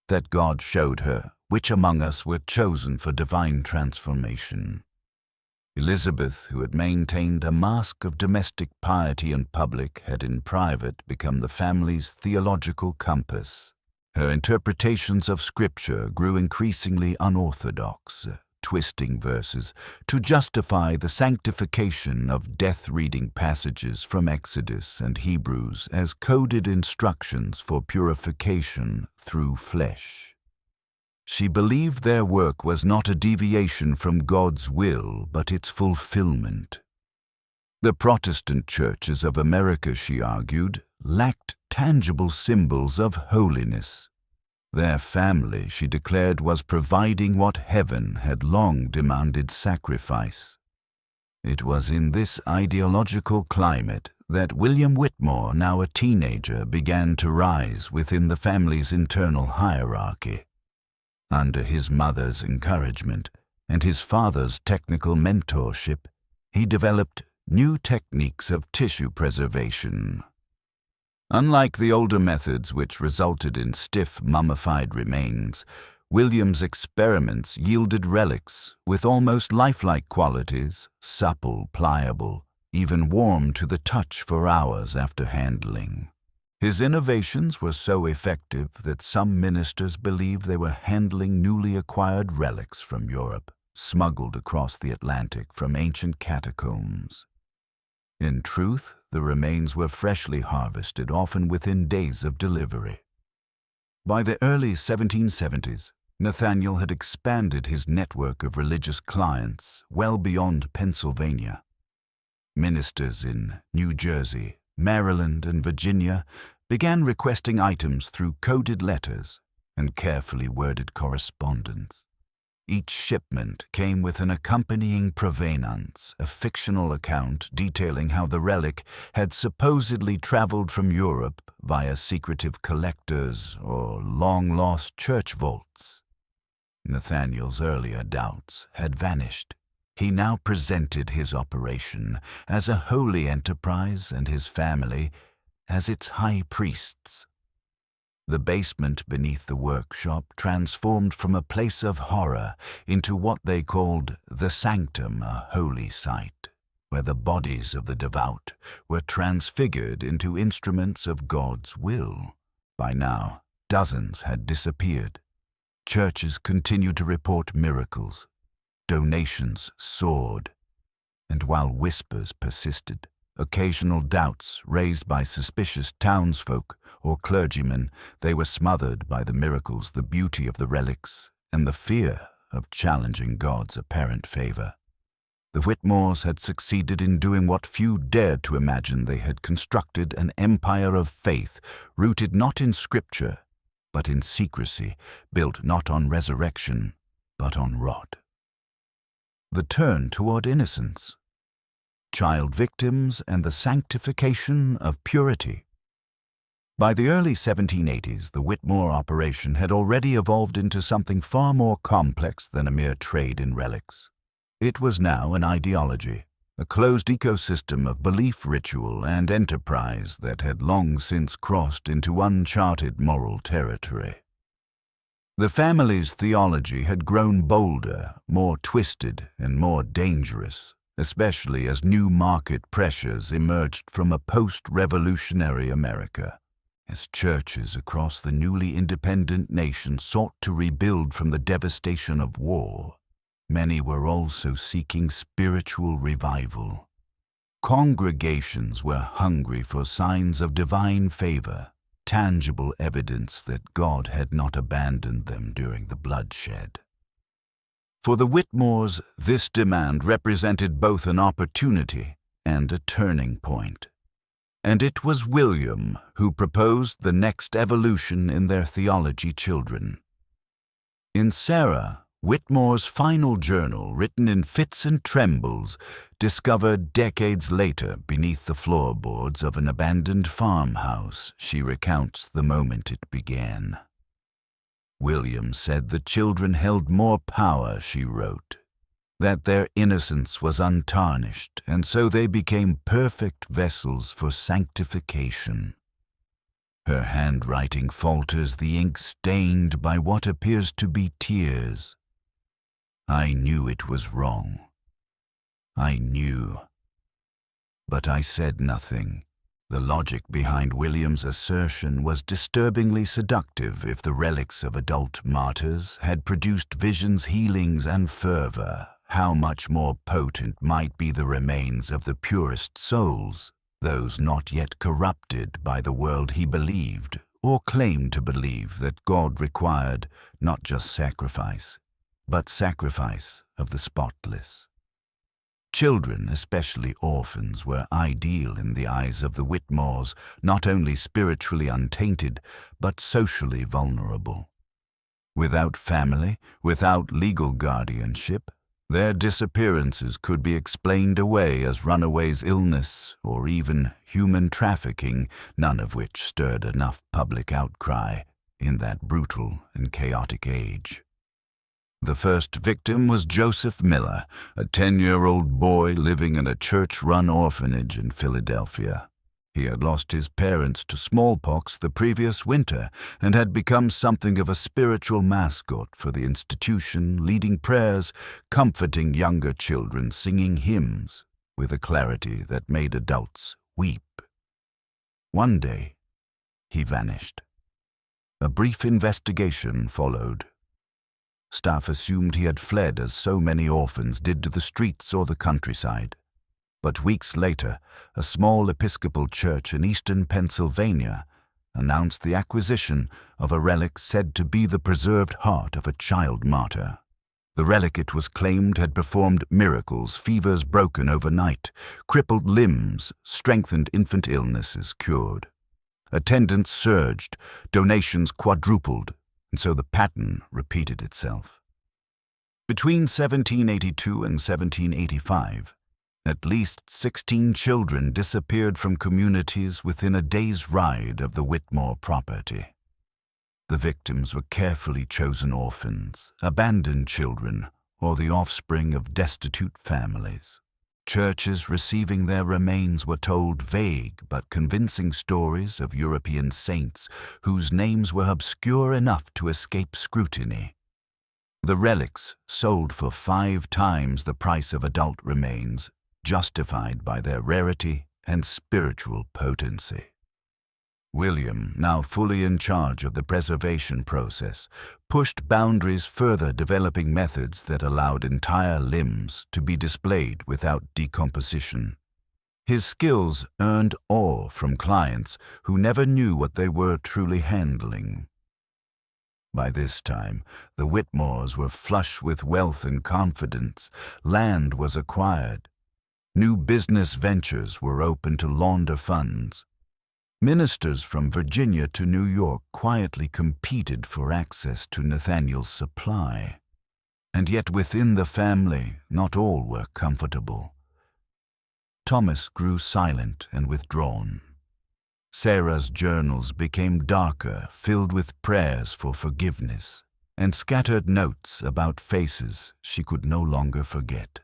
that God showed her which among us were chosen for divine transformation. Elizabeth, who had maintained a mask of domestic piety in public, had in private become the family's theological compass. Her interpretations of Scripture grew increasingly unorthodox, twisting verses to justify the sanctification of death-reading passages from Exodus and Hebrews as coded instructions for purification through flesh. She believed their work was not a deviation from God's will, but its fulfillment. The Protestant churches of America, she argued, lacked tangible symbols of holiness. Their family, she declared, was providing what heaven had long demanded sacrifice. It was in this ideological climate that William Whitmore, now a teenager, began to rise within the family's internal hierarchy. Under his mother's encouragement and his father's technical mentorship, he developed new techniques of tissue preservation. Unlike the older methods which resulted in stiff, mummified remains, William's experiments yielded relics with almost lifelike qualities, supple, pliable, even warm to the touch for hours after handling. His innovations were so effective that some ministers believed they were handling newly acquired relics from Europe, smuggled across the Atlantic from ancient catacombs. In truth, the remains were freshly harvested, often within days of delivery. By the early 1770s, Nathaniel had expanded his network of religious clients well beyond Pennsylvania. Ministers in New Jersey, Maryland, and Virginia began requesting items through coded letters, and carefully worded correspondence. Each shipment came with an accompanying provenance, a fictional account detailing how the relic had supposedly traveled from Europe via secretive collectors or long-lost church vaults. Nathaniel's earlier doubts had vanished. He now presented his operation as a holy enterprise and his family as its high priests. The basement beneath the workshop transformed from a place of horror into what they called the sanctum, a holy site, where the bodies of the devout were transfigured into instruments of God's will. By now, dozens had disappeared. Churches continued to report miracles. Donations soared. And while whispers persisted, occasional doubts raised by suspicious townsfolk or clergymen, they were smothered by the miracles, the beauty of the relics, and the fear of challenging God's apparent favor. The Whitmores had succeeded in doing what few dared to imagine. They had constructed an empire of faith rooted not in scripture, but in secrecy, built not on resurrection, but on rot. The turn toward innocence, child victims, and the sanctification of purity. By the early 1780s, the Witmore operation had already evolved into something far more complex than a mere trade in relics. It was now an ideology, a closed ecosystem of belief, ritual, and enterprise that had long since crossed into uncharted moral territory. The family's theology had grown bolder, more twisted, and more dangerous, especially as new market pressures emerged from a post-revolutionary America. As churches across the newly independent nation sought to rebuild from the devastation of war, many were also seeking spiritual revival. Congregations were hungry for signs of divine favor, tangible evidence that God had not abandoned them during the bloodshed. For the Whitmores, this demand represented both an opportunity and a turning point. And it was William who proposed the next evolution in their theology children. In Sarah, Whitmore's final journal, written in fits and trembles, discovered decades later beneath the floorboards of an abandoned farmhouse, she recounts the moment it began. William said the children held more power, she wrote, that their innocence was untarnished, and so they became perfect vessels for sanctification. Her handwriting falters, the ink stained by what appears to be tears. I knew it was wrong. I knew. But I said nothing. The logic behind William's assertion was disturbingly seductive. If the relics of adult martyrs had produced visions, healings, and fervor, how much more potent might be the remains of the purest souls, those not yet corrupted by the world he believed, or claimed to believe, that God required not just sacrifice, but sacrifice of the spotless. Children, especially orphans, were ideal in the eyes of the Whitmores, not only spiritually untainted, but socially vulnerable. Without family, without legal guardianship, their disappearances could be explained away as runaways' illness or even human trafficking, none of which stirred enough public outcry in that brutal and chaotic age. The first victim was Joseph Miller, a 10-year-old boy living in a church-run orphanage in Philadelphia. He had lost his parents to smallpox the previous winter and had become something of a spiritual mascot for the institution, leading prayers, comforting younger children, singing hymns with a clarity that made adults weep. One day, he vanished. A brief investigation followed. Staff assumed he had fled, as so many orphans did, to the streets or the countryside. But weeks later, a small Episcopal church in eastern Pennsylvania announced the acquisition of a relic said to be the preserved heart of a child martyr. The relic, it was claimed, had performed miracles, fevers broken overnight, crippled limbs, strengthened infant illnesses cured. Attendance surged, donations quadrupled, and so the pattern repeated itself. Between 1782 and 1785, at least 16 children disappeared from communities within a day's ride of the Whitmore property. The victims were carefully chosen orphans, abandoned children, or the offspring of destitute families. Churches receiving their remains were told vague but convincing stories of European saints whose names were obscure enough to escape scrutiny. The relics, sold for 5 times the price of adult remains, justified by their rarity and spiritual potency. William, now fully in charge of the preservation process, pushed boundaries, further developing methods that allowed entire limbs to be displayed without decomposition. His skills earned awe from clients who never knew what they were truly handling. By this time, the Whitmores were flush with wealth and confidence. Land was acquired. New business ventures were open to launder funds. Ministers from Virginia to New York quietly competed for access to Nathaniel's supply. And yet within the family, not all were comfortable. Thomas grew silent and withdrawn. Sarah's journals became darker, filled with prayers for forgiveness, and scattered notes about faces she could no longer forget.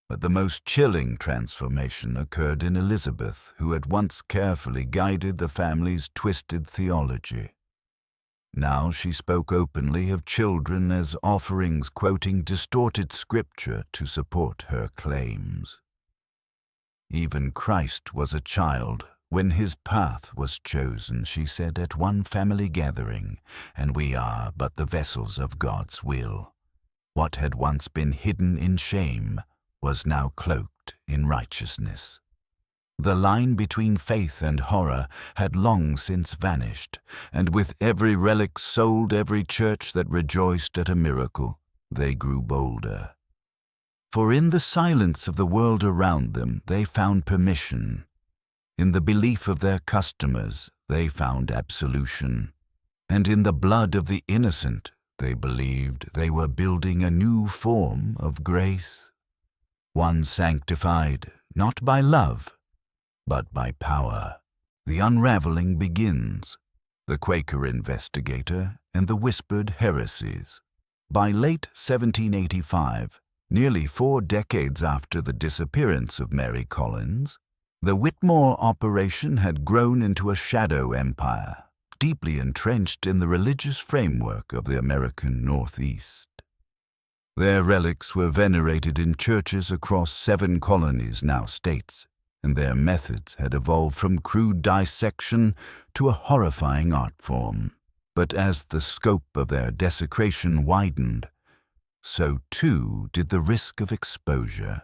But the most chilling transformation occurred in Elizabeth, who had once carefully guided the family's twisted theology. Now she spoke openly of children as offerings, quoting distorted scripture to support her claims. Even Christ was a child when his path was chosen, she said at one family gathering, and we are but the vessels of God's will. What had once been hidden in shame was now cloaked in righteousness. The line between faith and horror had long since vanished, and with every relic sold, every church that rejoiced at a miracle, they grew bolder. For in the silence of the world around them, they found permission. In the belief of their customers, they found absolution. And in the blood of the innocent, they believed they were building a new form of grace. One sanctified, not by love, but by power. The unraveling begins. The Quaker investigator and the whispered heresies. By late 1785, nearly 4 decades after the disappearance of Mary Collins, the Whitmore operation had grown into a shadow empire, deeply entrenched in the religious framework of the American Northeast. Their relics were venerated in churches across 7 colonies, now states, and their methods had evolved from crude dissection to a horrifying art form. But as the scope of their desecration widened, so too did the risk of exposure.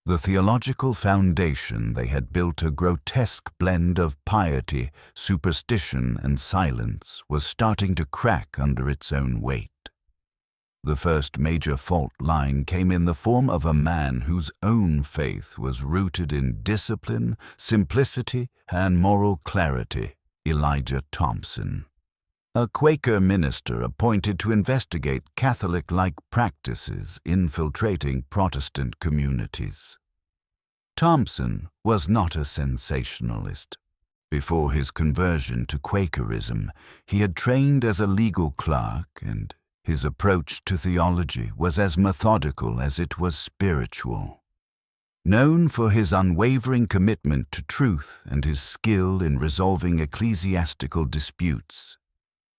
The theological foundation they had built, a grotesque blend of piety, superstition, and silence, was starting to crack under its own weight. The first major fault line came in the form of a man whose own faith was rooted in discipline, simplicity, and moral clarity, Elijah Thompson, a Quaker minister appointed to investigate Catholic-like practices infiltrating Protestant communities. Thompson was not a sensationalist. Before his conversion to Quakerism, he had trained as a legal clerk, and his approach to theology was as methodical as it was spiritual. Known for his unwavering commitment to truth and his skill in resolving ecclesiastical disputes,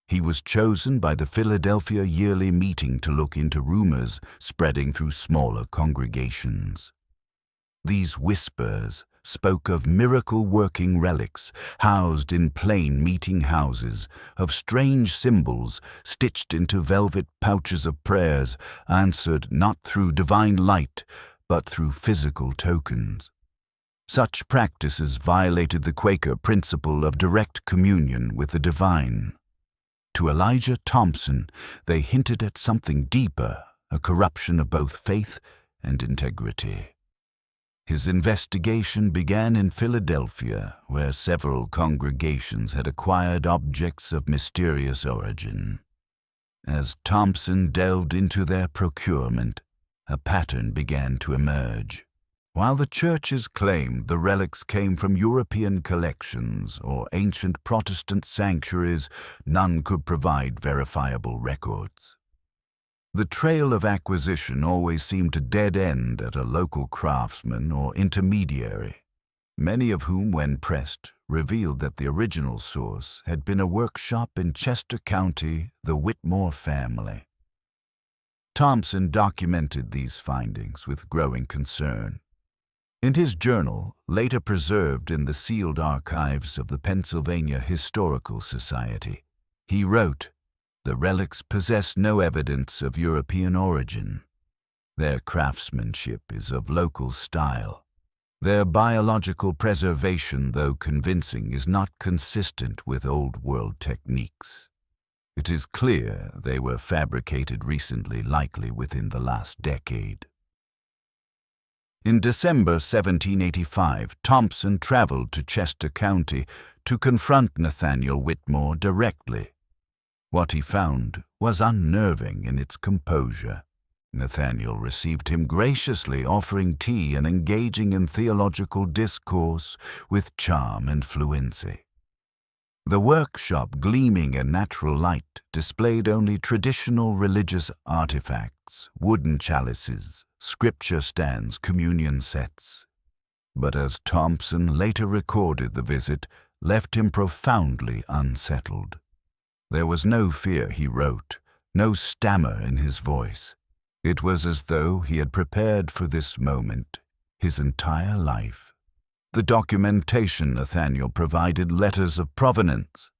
he was chosen by the Philadelphia Yearly Meeting to look into rumors spreading through smaller congregations. These whispers spoke of miracle-working relics housed in plain meeting houses, of strange symbols stitched into velvet pouches of prayers, answered not through divine light, but through physical tokens. Such practices violated the Quaker principle of direct communion with the divine. To Elijah Thompson, they hinted at something deeper, a corruption of both faith and integrity. His investigation began in Philadelphia, where several congregations had acquired objects of mysterious origin. As Thompson delved into their procurement, a pattern began to emerge. While the churches claimed the relics came from European collections or ancient Protestant sanctuaries, none could provide verifiable records. The trail of acquisition always seemed to dead end at a local craftsman or intermediary, many of whom, when pressed, revealed that the original source had been a workshop in Chester County, the Whitmore family. Thompson documented these findings with growing concern. In his journal, later preserved in the sealed archives of the Pennsylvania Historical Society, he wrote, "The relics possess no evidence of European origin. Their craftsmanship is of local style. Their biological preservation, though convincing, is not consistent with Old World techniques. It is clear they were fabricated recently, likely within the last decade." In December 1785, Thompson traveled to Chester County to confront Nathaniel Whitmore directly. What he found was unnerving in its composure. Nathaniel received him graciously, offering tea and engaging in theological discourse with charm and fluency. The workshop, gleaming in natural light, displayed only traditional religious artifacts, wooden chalices, scripture stands, communion sets. But as Thompson later recorded, the visit left him profoundly unsettled. There was no fear, he wrote, no stammer in his voice. It was as though he had prepared for this moment his entire life. The documentation Nathaniel provided, letters of provenance,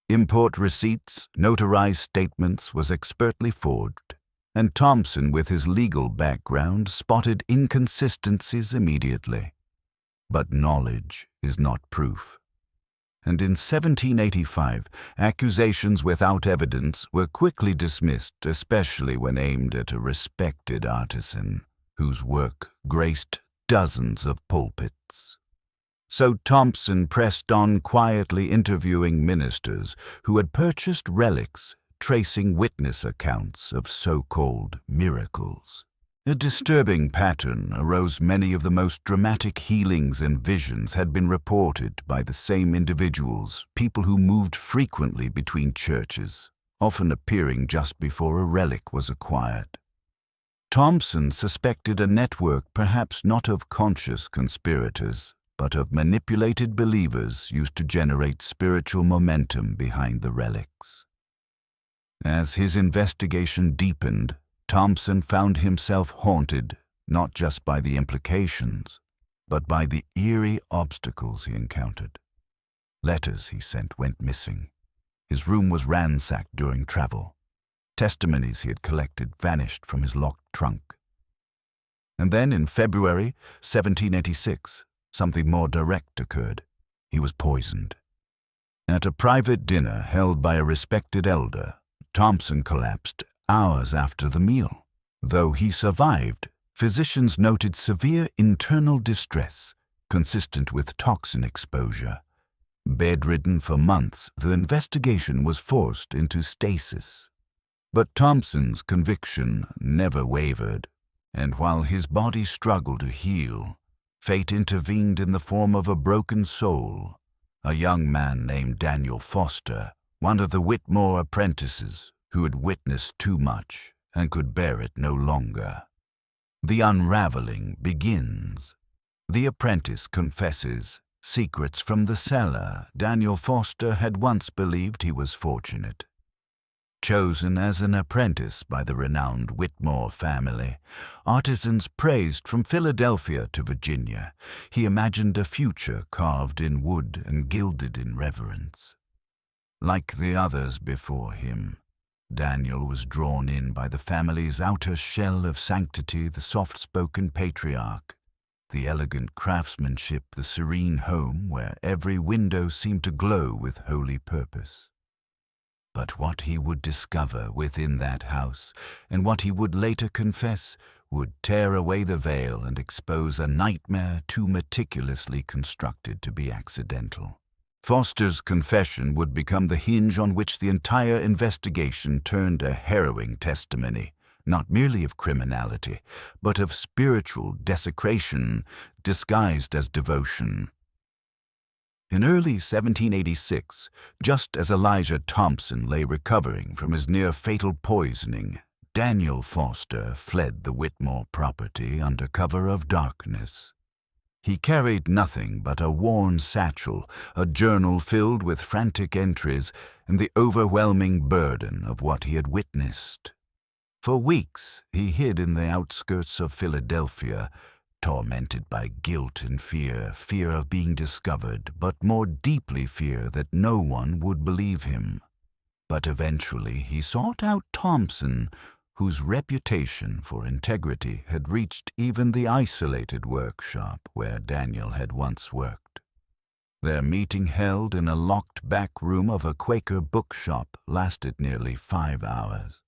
import receipts, notarized statements, was expertly forged, and Thompson, with his legal background, spotted inconsistencies immediately. But knowledge is not proof. And in 1785, accusations without evidence were quickly dismissed, especially when aimed at a respected artisan whose work graced dozens of pulpits. So Thompson pressed on, quietly interviewing ministers who had purchased relics, tracing witness accounts of so-called miracles. A disturbing pattern arose. Many of the most dramatic healings and visions had been reported by the same individuals, people who moved frequently between churches, often appearing just before a relic was acquired. Thompson suspected a network, perhaps not of conscious conspirators, but of manipulated believers used to generate spiritual momentum behind the relics. As his investigation deepened, Thompson found himself haunted not just by the implications, but by the eerie obstacles he encountered. Letters he sent went missing. His room was ransacked during travel. Testimonies he had collected vanished from his locked trunk. And then in February 1786, something more direct occurred. He was poisoned. At a private dinner held by a respected elder, Thompson collapsed hours after the meal. Though he survived, physicians noted severe internal distress consistent with toxin exposure. Bedridden for months, the investigation was forced into stasis. But Thompson's conviction never wavered, and while his body struggled to heal, fate intervened in the form of a broken soul. A young man named Daniel Foster, one of the Witmore apprentices, who had witnessed too much and could bear it no longer. The unraveling begins. The apprentice confesses secrets from the cellar. Daniel Foster had once believed he was fortunate. Chosen as an apprentice by the renowned Whitmore family, artisans praised from Philadelphia to Virginia, he imagined a future carved in wood and gilded in reverence. Like the others before him, Daniel was drawn in by the family's outer shell of sanctity, the soft-spoken patriarch, the elegant craftsmanship, the serene home where every window seemed to glow with holy purpose. But what he would discover within that house, and what he would later confess, would tear away the veil and expose a nightmare too meticulously constructed to be accidental. Foster's confession would become the hinge on which the entire investigation turned a harrowing testimony, not merely of criminality, but of spiritual desecration disguised as devotion. In early 1786, just as Elijah Thompson lay recovering from his near-fatal poisoning, Daniel Foster fled the Whitmore property under cover of darkness. He carried nothing but a worn satchel, a journal filled with frantic entries, and the overwhelming burden of what he had witnessed. For weeks he hid in the outskirts of Philadelphia, tormented by guilt and fear of being discovered, but more deeply fear that no one would believe him. But eventually he sought out Thompson, whose reputation for integrity had reached even the isolated workshop where Daniel had once worked. Their meeting, held in a locked back room of a Quaker bookshop, lasted nearly 5 hours.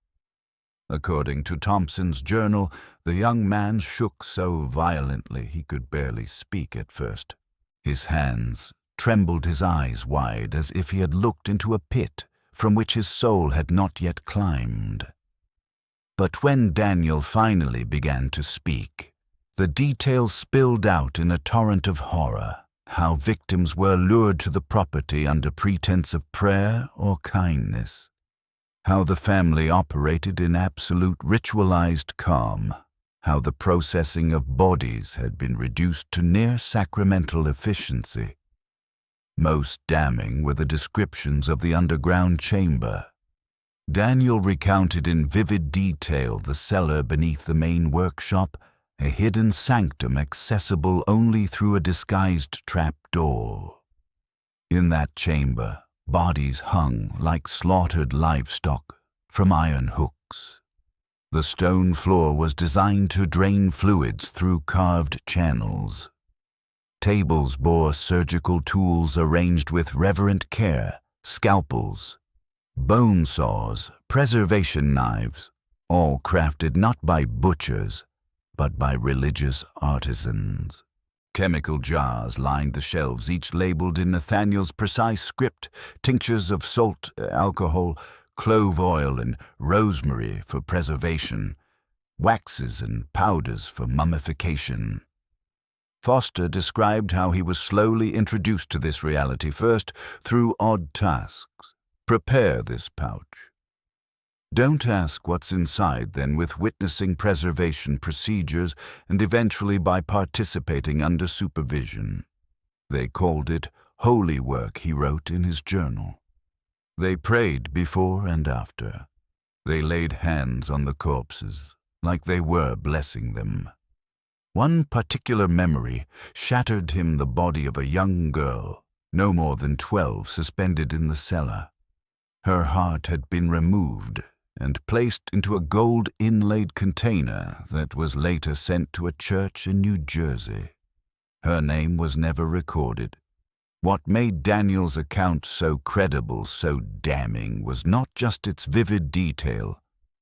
According to Thompson's journal, the young man shook so violently he could barely speak at first. His hands trembled, his eyes wide, as if he had looked into a pit from which his soul had not yet climbed. But when Daniel finally began to speak, the details spilled out in a torrent of horror, how victims were lured to the property under pretense of prayer or kindness, how the family operated in absolute ritualized calm, how the processing of bodies had been reduced to near sacramental efficiency. Most damning were the descriptions of the underground chamber. Daniel recounted in vivid detail the cellar beneath the main workshop, a hidden sanctum accessible only through a disguised trap door. In that chamber, bodies hung like slaughtered livestock from iron hooks. The stone floor was designed to drain fluids through carved channels. Tables bore surgical tools arranged with reverent care, scalpels, bone saws, preservation knives, all crafted not by butchers, but by religious artisans. Chemical jars lined the shelves, each labeled in Nathaniel's precise script: tinctures of salt, alcohol, clove oil, and rosemary for preservation, waxes and powders for mummification. Foster described how he was slowly introduced to this reality, first through odd tasks. Prepare this pouch. Don't ask what's inside, then, with witnessing preservation procedures and eventually by participating under supervision. They called it holy work, he wrote in his journal. They prayed before and after. They laid hands on the corpses, like they were blessing them. One particular memory shattered him: the body of a young girl, no more than 12, suspended in the cellar. Her heart had been removed and placed into a gold-inlaid container that was later sent to a church in New Jersey. Her name was never recorded. What made Daniel's account so credible, so damning, was not just its vivid detail,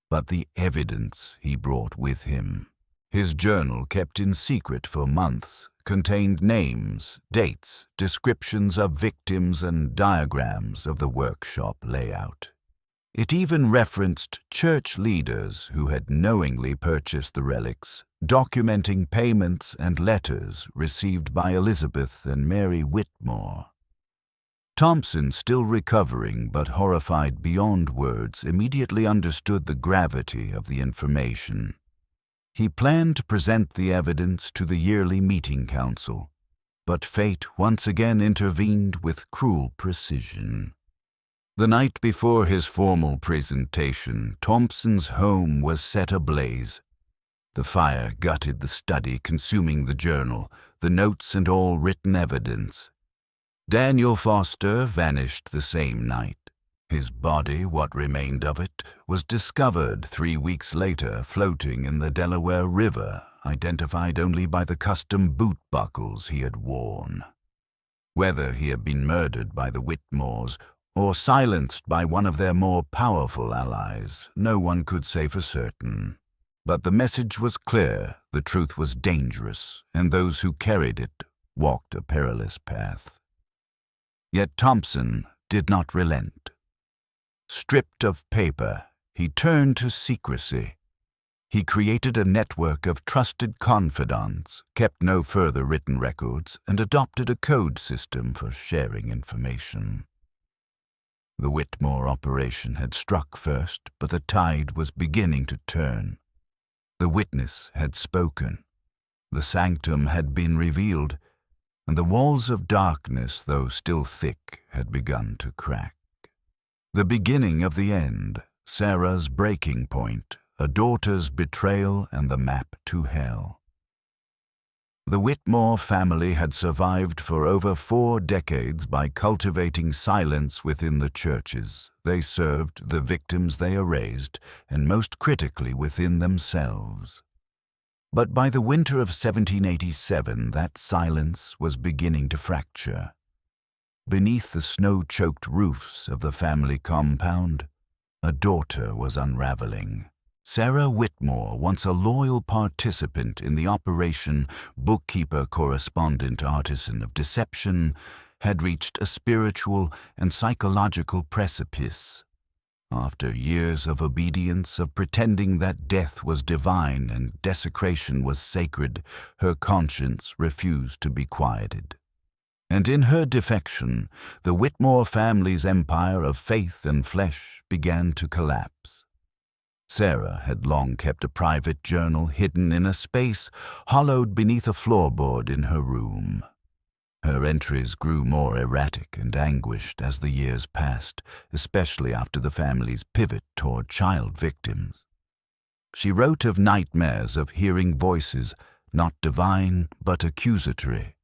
but the evidence he brought with him. His journal, kept in secret for months, contained names, dates, descriptions of victims, and diagrams of the workshop layout. It even referenced church leaders who had knowingly purchased the relics, documenting payments and letters received by Elizabeth and Mary Whitmore. Thompson, still recovering but horrified beyond words, immediately understood the gravity of the information. He planned to present the evidence to the yearly meeting council, but fate once again intervened with cruel precision. The night before his formal presentation, Thompson's home was set ablaze. The fire gutted the study, consuming the journal, the notes, and all written evidence. Daniel Foster vanished the same night. His body, what remained of it, was discovered 3 weeks later floating in the Delaware River, identified only by the custom boot buckles he had worn. Whether he had been murdered by the Whitmores or silenced by one of their more powerful allies, no one could say for certain. But the message was clear: the truth was dangerous, and those who carried it walked a perilous path. Yet Thompson did not relent. Stripped of paper, he turned to secrecy. He created a network of trusted confidants, kept no further written records, and adopted a code system for sharing information. The Witmore operation had struck first, but the tide was beginning to turn. The witness had spoken. The sanctum had been revealed, and the walls of darkness, though still thick, had begun to crack. The beginning of the end, Sarah's breaking point, a daughter's betrayal, and the map to hell. The Whitmore family had survived for over 4 decades by cultivating silence within the churches. They served the victims they erased, and most critically within themselves. But by the winter of 1787, that silence was beginning to fracture. Beneath the snow-choked roofs of the family compound, a daughter was unraveling. Sarah Whitmore, once a loyal participant in the operation, bookkeeper, correspondent, artisan of deception, had reached a spiritual and psychological precipice. After years of obedience, of pretending that death was divine and desecration was sacred, her conscience refused to be quieted. And in her defection, the Whitmore family's empire of faith and flesh began to collapse. Sarah had long kept a private journal hidden in a space hollowed beneath a floorboard in her room. Her entries grew more erratic and anguished as the years passed, especially after the family's pivot toward child victims. She wrote of nightmares of hearing voices, not divine but accusatory.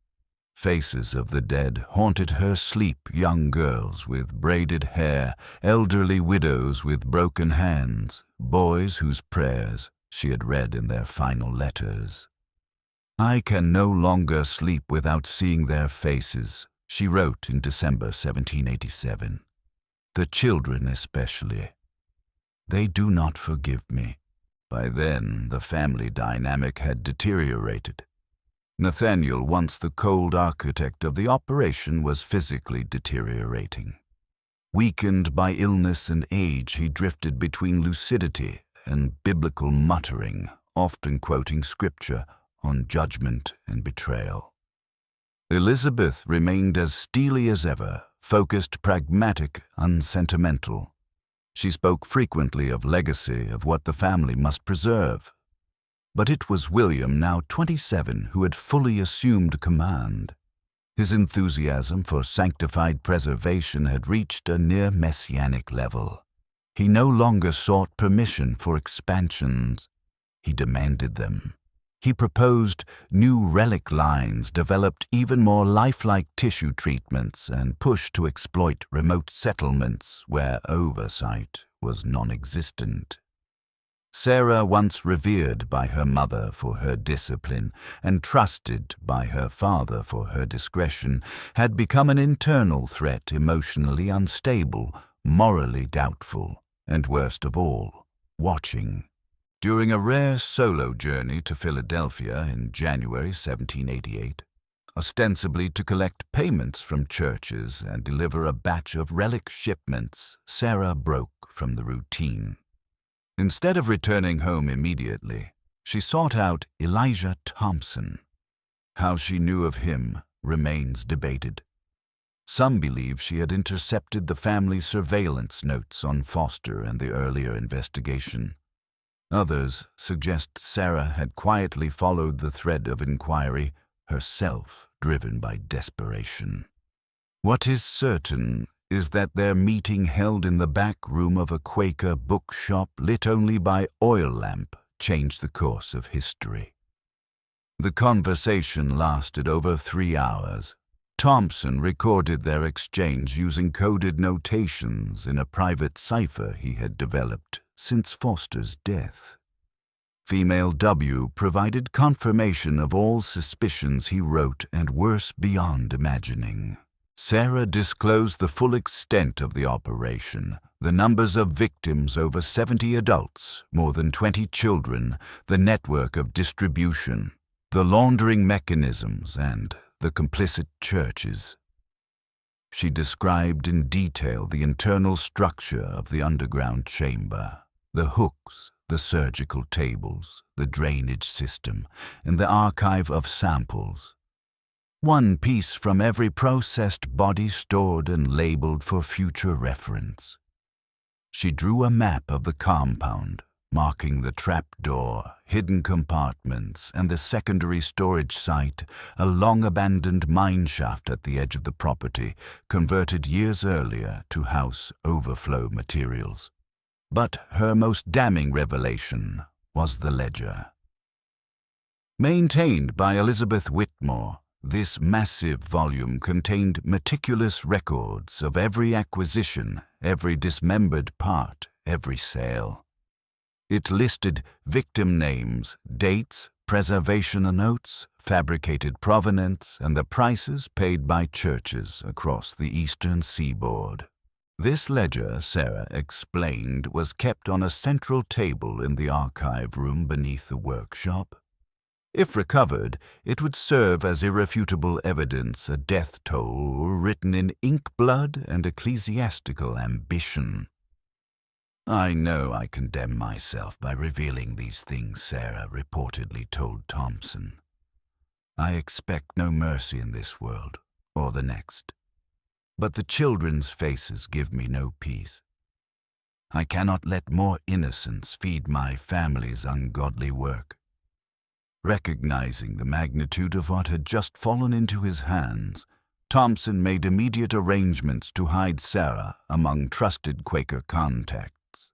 Faces of the dead haunted her sleep, young girls with braided hair, elderly widows with broken hands, boys whose prayers she had read in their final letters. "I can no longer sleep without seeing their faces," she wrote in December 1787. "The children especially. They do not forgive me." By then, the family dynamic had deteriorated. Nathaniel, once the cold architect of the operation, was physically deteriorating. Weakened by illness and age, he drifted between lucidity and biblical muttering, often quoting scripture on judgment and betrayal. Elizabeth remained as steely as ever, focused, pragmatic, unsentimental. She spoke frequently of legacy, of what the family must preserve. But it was William, now 27, who had fully assumed command. His enthusiasm for sanctified preservation had reached a near messianic level. He no longer sought permission for expansions. He demanded them. He proposed new relic lines, developed even more lifelike tissue treatments, and pushed to exploit remote settlements where oversight was non-existent. Sarah, once revered by her mother for her discipline and trusted by her father for her discretion, had become an internal threat, emotionally unstable, morally doubtful, and worst of all, watching. During a rare solo journey to Philadelphia in January 1788, ostensibly to collect payments from churches and deliver a batch of relic shipments, Sarah broke from the routine. Instead of returning home immediately, she sought out Elijah Thompson. How she knew of him remains debated. Some believe she had intercepted the family's surveillance notes on Foster and the earlier investigation. Others suggest Sarah had quietly followed the thread of inquiry, herself driven by desperation. What is certain is that their meeting, held in the back room of a Quaker bookshop lit only by oil lamp, changed the course of history. The conversation lasted over 3 hours. Thompson recorded their exchange using coded notations in a private cipher he had developed since Foster's death. Female W provided confirmation of all suspicions he wrote, and worse beyond imagining. Sarah disclosed the full extent of the operation, the numbers of victims, over 70 adults, more than 20 children, the network of distribution, the laundering mechanisms, and the complicit churches. She described in detail the internal structure of the underground chamber, the hooks, the surgical tables, the drainage system, and the archive of samples. One piece from every processed body stored and labeled for future reference. She drew a map of the compound, marking the trapdoor, hidden compartments, and the secondary storage site, a long-abandoned mineshaft at the edge of the property, converted years earlier to house overflow materials. But her most damning revelation was the ledger. Maintained by Elizabeth Whitmore, this massive volume contained meticulous records of every acquisition, every dismembered part, every sale. It listed victim names, dates, preservation notes, fabricated provenance, and the prices paid by churches across the eastern seaboard. This ledger, Sarah explained, was kept on a central table in the archive room beneath the workshop. If recovered, it would serve as irrefutable evidence, a death toll written in ink blood and ecclesiastical ambition. "I know I condemn myself by revealing these things," Sarah reportedly told Thompson. "I expect no mercy in this world or the next. But the children's faces give me no peace. I cannot let more innocence feed my family's ungodly work." Recognizing the magnitude of what had just fallen into his hands, Thompson made immediate arrangements to hide Sarah among trusted Quaker contacts.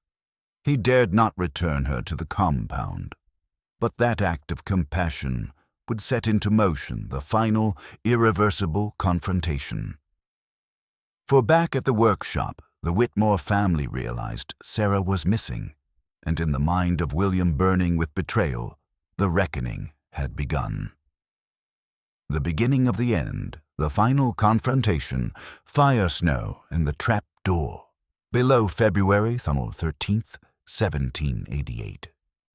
He dared not return her to the compound, but that act of compassion would set into motion the final, irreversible confrontation. For back at the workshop, the Witmore family realized Sarah was missing, and in the mind of William burning with betrayal, the reckoning had begun. The beginning of the end, the final confrontation, fire snow and the trap door. Below February 13th, 1788.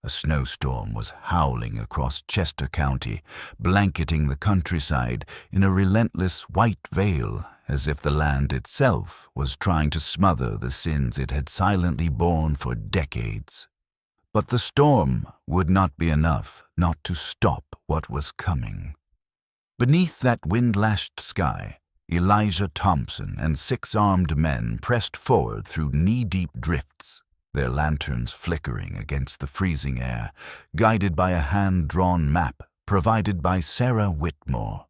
A snowstorm was howling across Chester County, blanketing the countryside in a relentless white veil, as if the land itself was trying to smother the sins it had silently borne for decades. But the storm would not be enough not to stop what was coming. Beneath that wind-lashed sky, Elijah Thompson and 6 armed men pressed forward through knee-deep drifts, their lanterns flickering against the freezing air, guided by a hand-drawn map provided by Sarah Whitmore.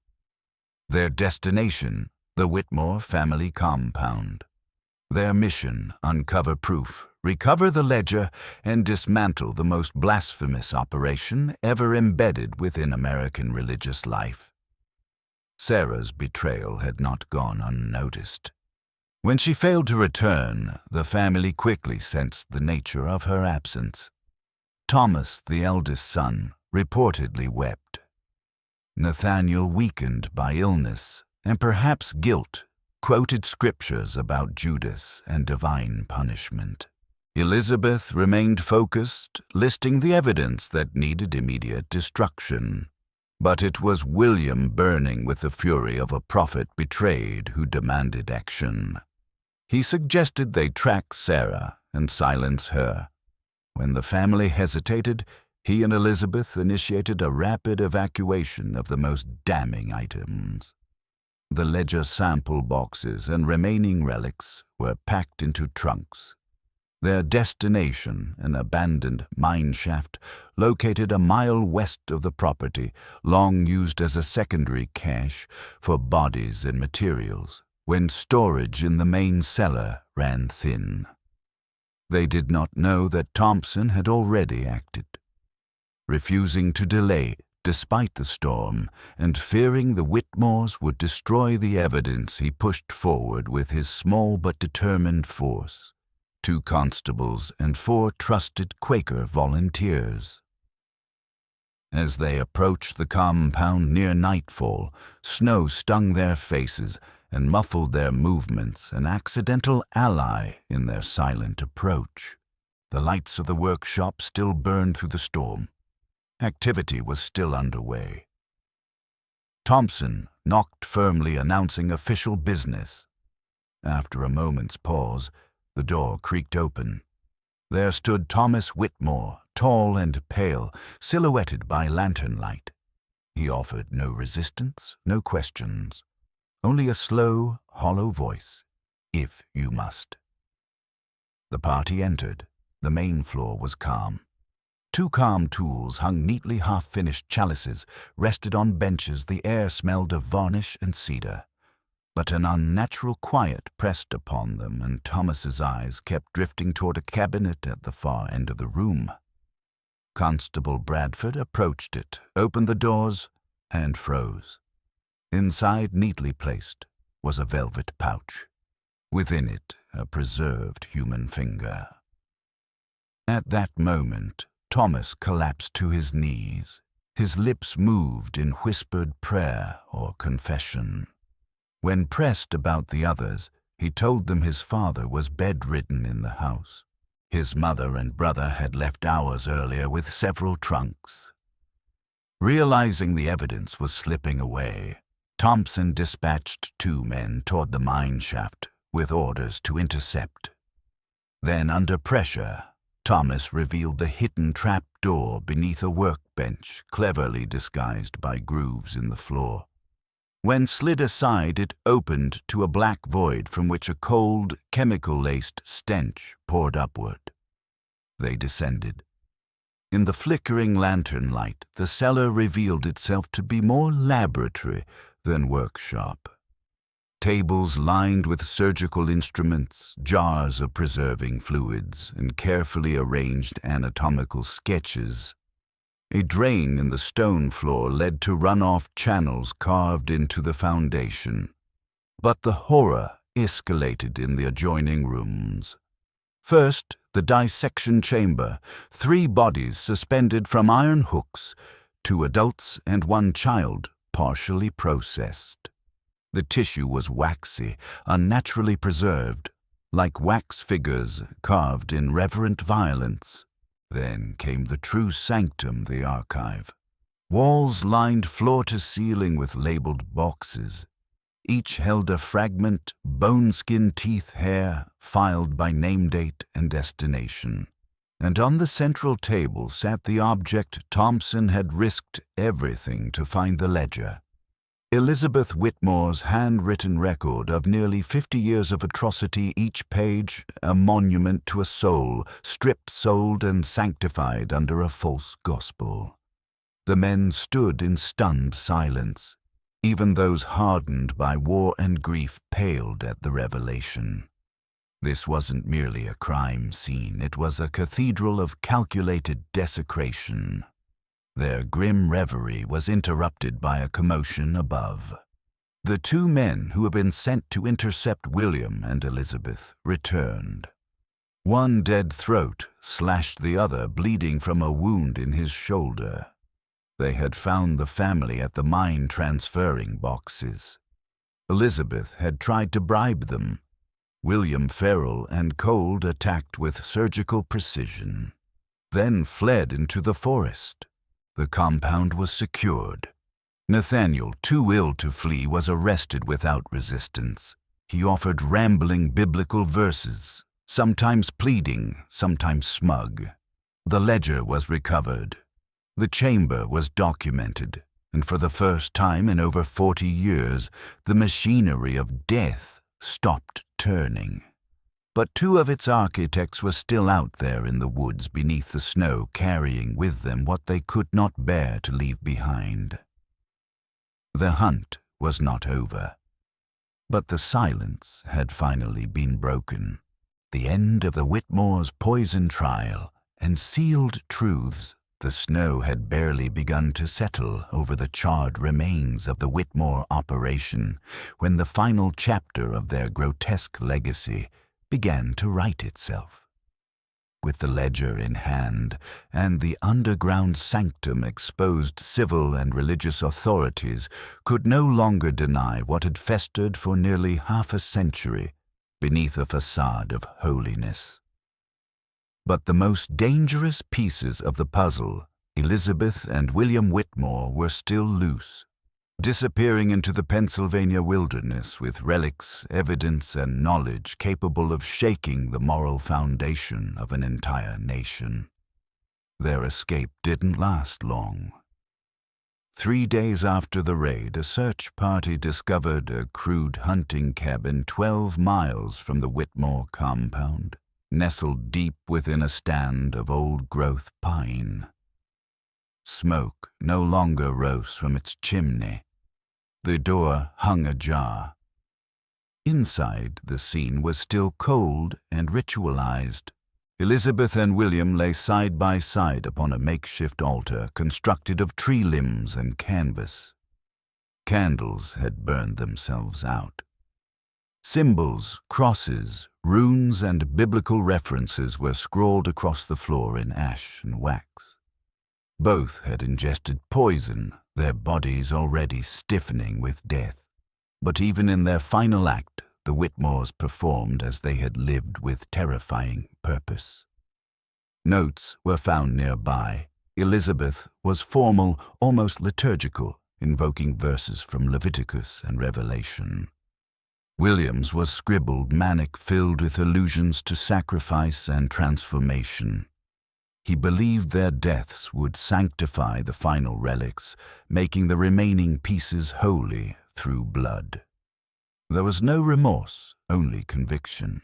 Their destination, the Whitmore family compound. Their mission, uncover proof, recover the ledger, and dismantle the most blasphemous operation ever embedded within American religious life. Sarah's betrayal had not gone unnoticed. When she failed to return, the family quickly sensed the nature of her absence. Thomas, the eldest son, reportedly wept. Nathaniel, weakened by illness and perhaps guilt, quoted scriptures about Judas and divine punishment. Elizabeth remained focused, listing the evidence that needed immediate destruction. But it was William burning with the fury of a prophet betrayed who demanded action. He suggested they track Sarah and silence her. When the family hesitated, he and Elizabeth initiated a rapid evacuation of the most damning items. The ledger sample boxes and remaining relics were packed into trunks. Their destination, an abandoned mine shaft located a mile west of the property, long used as a secondary cache for bodies and materials, when storage in the main cellar ran thin. They did not know that Thompson had already acted. Refusing to delay despite the storm, and fearing the Whitmores would destroy the evidence, he pushed forward with his small but determined force. 2 constables and 4 trusted Quaker volunteers. As they approached the compound near nightfall, snow stung their faces and muffled their movements, an accidental ally in their silent approach. The lights of the workshop still burned through the storm. Activity was still underway. Thompson knocked firmly, announcing official business. After a moment's pause, the door creaked open. There stood Thomas Whitmore, tall and pale, silhouetted by lantern light. He offered no resistance, no questions, only a slow, hollow voice, "If you must." The party entered. The main floor was calm. Two calm tools hung neatly half-finished chalices, rested on benches. The air smelled of varnish and cedar. But an unnatural quiet pressed upon them, and Thomas's eyes kept drifting toward a cabinet at the far end of the room. Constable Bradford approached it, opened the doors, and froze. Inside, neatly placed, was a velvet pouch. Within it, a preserved human finger. At that moment, Thomas collapsed to his knees. His lips moved in whispered prayer or confession. When pressed about the others, he told them his father was bedridden in the house. His mother and brother had left hours earlier with several trunks. Realizing the evidence was slipping away, Thompson dispatched 2 men toward the mine shaft with orders to intercept. Then, under pressure, Thomas revealed the hidden trap door beneath a workbench, cleverly disguised by grooves in the floor. When slid aside, it opened to a black void from which a cold, chemical-laced stench poured upward. They descended. In the flickering lantern light, the cellar revealed itself to be more laboratory than workshop. Tables lined with surgical instruments, jars of preserving fluids, and carefully arranged anatomical sketches. A drain in the stone floor led to runoff channels carved into the foundation. But the horror escalated in the adjoining rooms. First, the dissection chamber, 3 bodies suspended from iron hooks, 2 adults and 1 child, partially processed. The tissue was waxy, unnaturally preserved, like wax figures carved in reverent violence. Then came the true sanctum, the archive. Walls lined floor to ceiling with labeled boxes. Each held a fragment, bone, skin, teeth, hair, filed by name, date, and destination. And on the central table sat the object Thompson had risked everything to find: the ledger. Elizabeth Whitmore's handwritten record of nearly 50 years of atrocity, each page a monument to a soul stripped, sold, and sanctified under a false gospel. The men stood in stunned silence. Even those hardened by war and grief paled at the revelation. This wasn't merely a crime scene, it was a cathedral of calculated desecration. Their grim reverie was interrupted by a commotion above. The 2 men who had been sent to intercept William and Elizabeth returned. One dead throat slashed the other, bleeding from a wound in his shoulder. They had found the family at the mine transferring boxes. Elizabeth had tried to bribe them. William, Farrell, and Cold attacked with surgical precision, then fled into the forest. The compound was secured. Nathaniel, too ill to flee, was arrested without resistance. He offered rambling biblical verses, sometimes pleading, sometimes smug. The ledger was recovered. The chamber was documented, and for the first time in over 40 years, the machinery of death stopped turning. But 2 of its architects were still out there in the woods beneath the snow, carrying with them what they could not bear to leave behind. The hunt was not over, but the silence had finally been broken. The end of the Whitmore's poison trial and sealed truths. The snow had barely begun to settle over the charred remains of the Witmore operation when the final chapter of their grotesque legacy began to write itself. With the ledger in hand and the underground sanctum exposed, civil and religious authorities could no longer deny what had festered for nearly half a century beneath a facade of holiness. But the most dangerous pieces of the puzzle, Elizabeth and William Whitmore, were still loose. disappearing into the Pennsylvania wilderness with relics, evidence, and knowledge capable of shaking the moral foundation of an entire nation. Their escape didn't last long. 3 days after the raid, a search party discovered a crude hunting cabin 12 miles from the Whitmore compound, nestled deep within a stand of old-growth pine. Smoke no longer rose from its chimney. The door hung ajar. Inside, the scene was still cold and ritualized. Elizabeth and William lay side by side upon a makeshift altar constructed of tree limbs and canvas. Candles had burned themselves out. Symbols, crosses, runes, and biblical references were scrawled across the floor in ash and wax. Both had ingested poison, their bodies already stiffening with death. But even in their final act, the Whitmores performed as they had lived with terrifying purpose. Notes were found nearby. Elizabeth was formal, almost liturgical, invoking verses from Leviticus and Revelation. William's was scribbled, manic, filled with allusions to sacrifice and transformation. He believed their deaths would sanctify the final relics, making the remaining pieces holy through blood. There was no remorse, only conviction.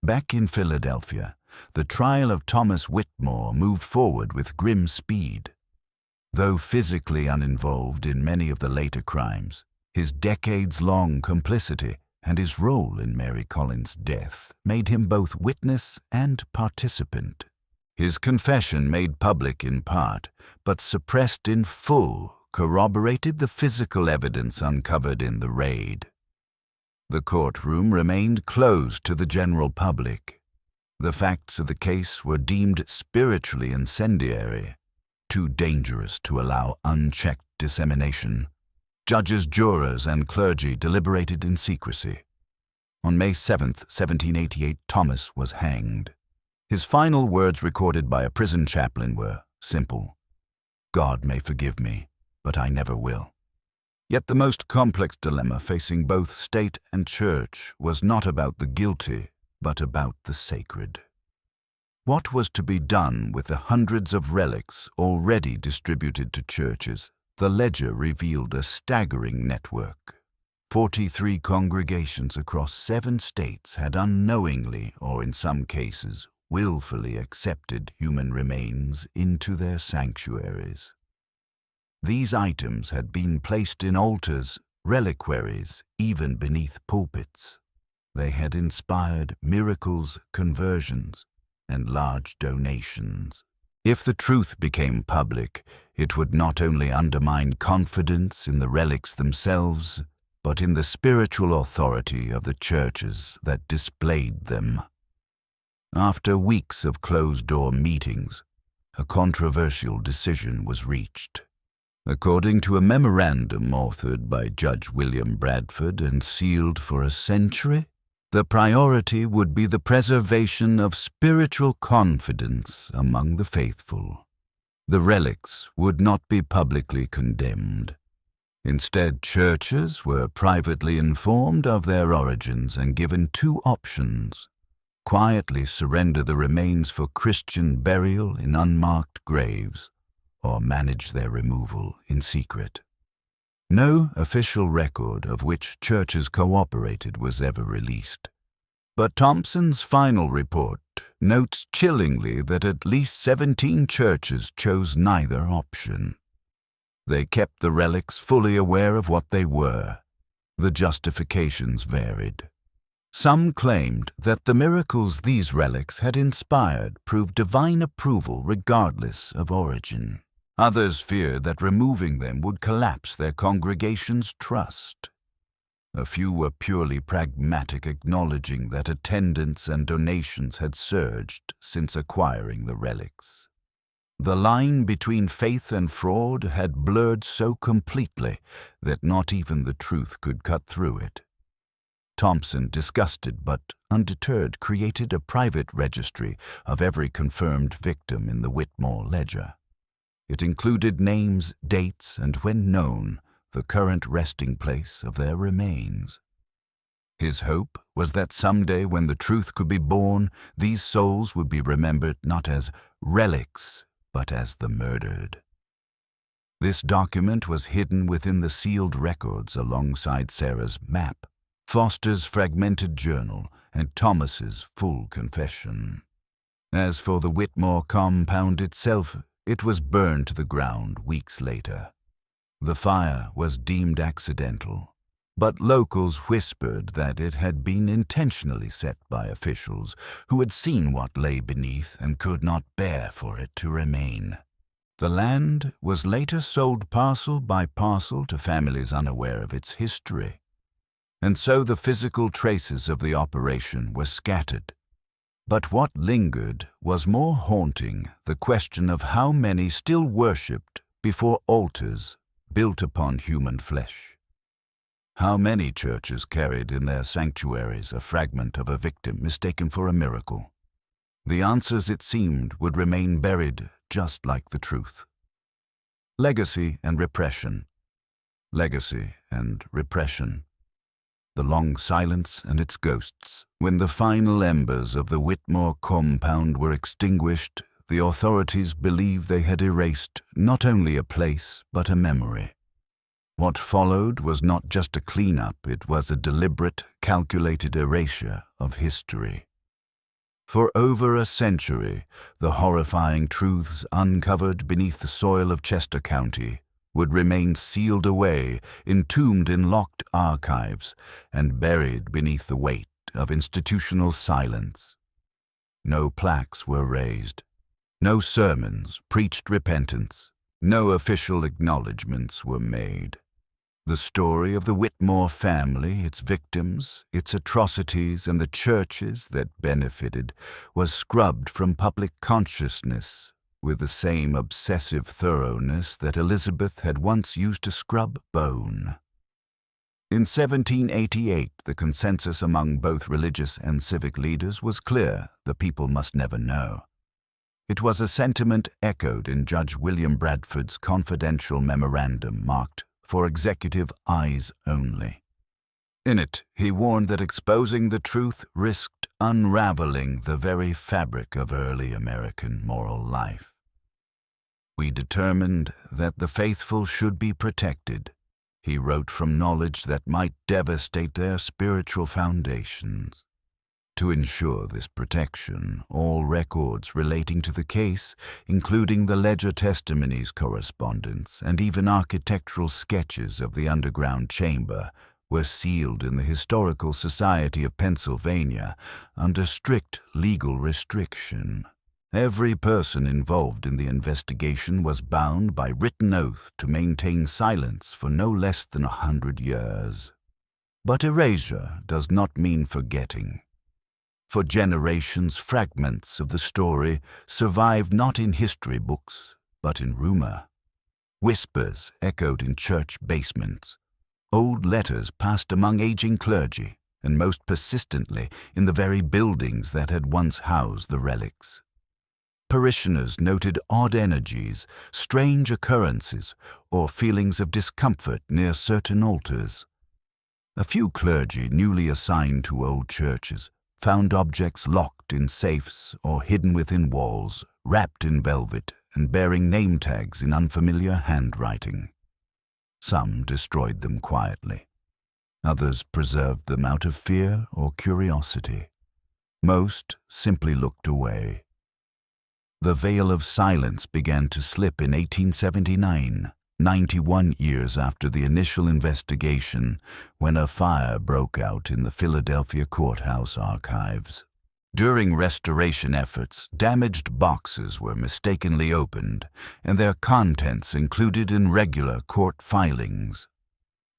Back in Philadelphia, the trial of Thomas Whitmore moved forward with grim speed. Though physically uninvolved in many of the later crimes, his decades-long complicity and his role in Mary Collins' death made him both witness and participant. His confession, made public in part, but suppressed in full, corroborated the physical evidence uncovered in the raid. The courtroom remained closed to the general public. The facts of the case were deemed spiritually incendiary, too dangerous to allow unchecked dissemination. Judges, jurors, and clergy deliberated in secrecy. On May 7, 1788, Thomas was hanged. His final words, recorded by a prison chaplain, were simple: "God may forgive me, but I never will." Yet the most complex dilemma facing both state and church was not about the guilty, but about the sacred. What was to be done with the hundreds of relics already distributed to churches? The ledger revealed a staggering network. 43 congregations across 7 states had unknowingly, or in some cases, willfully accepted human remains into their sanctuaries. These items had been placed in altars, reliquaries, even beneath pulpits. They had inspired miracles, conversions, and large donations. If the truth became public, it would not only undermine confidence in the relics themselves, but in the spiritual authority of the churches that displayed them. After weeks of closed-door meetings, a controversial decision was reached. According to a memorandum authored by Judge William Bradford and sealed for a century, the priority would be the preservation of spiritual confidence among the faithful. The relics would not be publicly condemned. Instead, churches were privately informed of their origins and given 2 options: quietly surrender the remains for Christian burial in unmarked graves, or manage their removal in secret. No official record of which churches cooperated was ever released. But Thompson's final report notes chillingly that at least 17 churches chose neither option. They kept the relics fully aware of what they were. The justifications varied. Some claimed that the miracles these relics had inspired proved divine approval regardless of origin. Others feared that removing them would collapse their congregation's trust. A few were purely pragmatic, acknowledging that attendance and donations had surged since acquiring the relics. The line between faith and fraud had blurred so completely that not even the truth could cut through it. Thompson, disgusted but undeterred, created a private registry of every confirmed victim in the Whitmore ledger. It included names, dates, and, when known, the current resting place of their remains. His hope was that someday when the truth could be born, these souls would be remembered not as relics, but as the murdered. This document was hidden within the sealed records alongside Sarah's map, Foster's fragmented journal, and Thomas's full confession. As for the Whitmore compound itself, it was burned to the ground weeks later. The fire was deemed accidental, but locals whispered that it had been intentionally set by officials who had seen what lay beneath and could not bear for it to remain. The land was later sold parcel by parcel to families unaware of its history, and so the physical traces of the operation were scattered. But what lingered was more haunting, the question of how many still worshipped before altars built upon human flesh. How many churches carried in their sanctuaries a fragment of a victim mistaken for a miracle? The answers, it seemed, would remain buried just like the truth. Legacy and repression. Legacy and repression. The long silence and its ghosts. When the final embers of the Whitmore compound were extinguished, the authorities believed they had erased not only a place, but a memory. What followed was not just a cleanup, it was a deliberate, calculated erasure of history. For over a century, the horrifying truths uncovered beneath the soil of Chester County would remain sealed away, entombed in locked archives, and buried beneath the weight of institutional silence. No plaques were raised, no sermons preached repentance, no official acknowledgments were made. The story of the Whitmore family, its victims, its atrocities, and the churches that benefited was scrubbed from public consciousness with the same obsessive thoroughness that Elizabeth had once used to scrub bone. In 1788, the consensus among both religious and civic leaders was clear: the people must never know. It was a sentiment echoed in Judge William Bradford's confidential memorandum marked for executive eyes only. In it, he warned that exposing the truth risked unraveling the very fabric of early American moral life. We determined that the faithful should be protected, he wrote, from knowledge that might devastate their spiritual foundations. To ensure this protection, all records relating to the case, including the ledger testimonies correspondence and even architectural sketches of the underground chamber, were sealed in the Historical Society of Pennsylvania under strict legal restriction. Every person involved in the investigation was bound by written oath to maintain silence for no less than 100 years. But erasure does not mean forgetting. For generations, fragments of the story survived not in history books, but in rumor. Whispers echoed in church basements, old letters passed among aging clergy, and most persistently in the very buildings that had once housed the relics. Parishioners noted odd energies, strange occurrences, or feelings of discomfort near certain altars. A few clergy newly assigned to old churches found objects locked in safes or hidden within walls, wrapped in velvet and bearing name tags in unfamiliar handwriting. Some destroyed them quietly. Others preserved them out of fear or curiosity. Most simply looked away. The veil of silence began to slip in 1879, 91 years after the initial investigation, when a fire broke out in the Philadelphia courthouse archives. During restoration efforts, damaged boxes were mistakenly opened, and their contents included in regular court filings.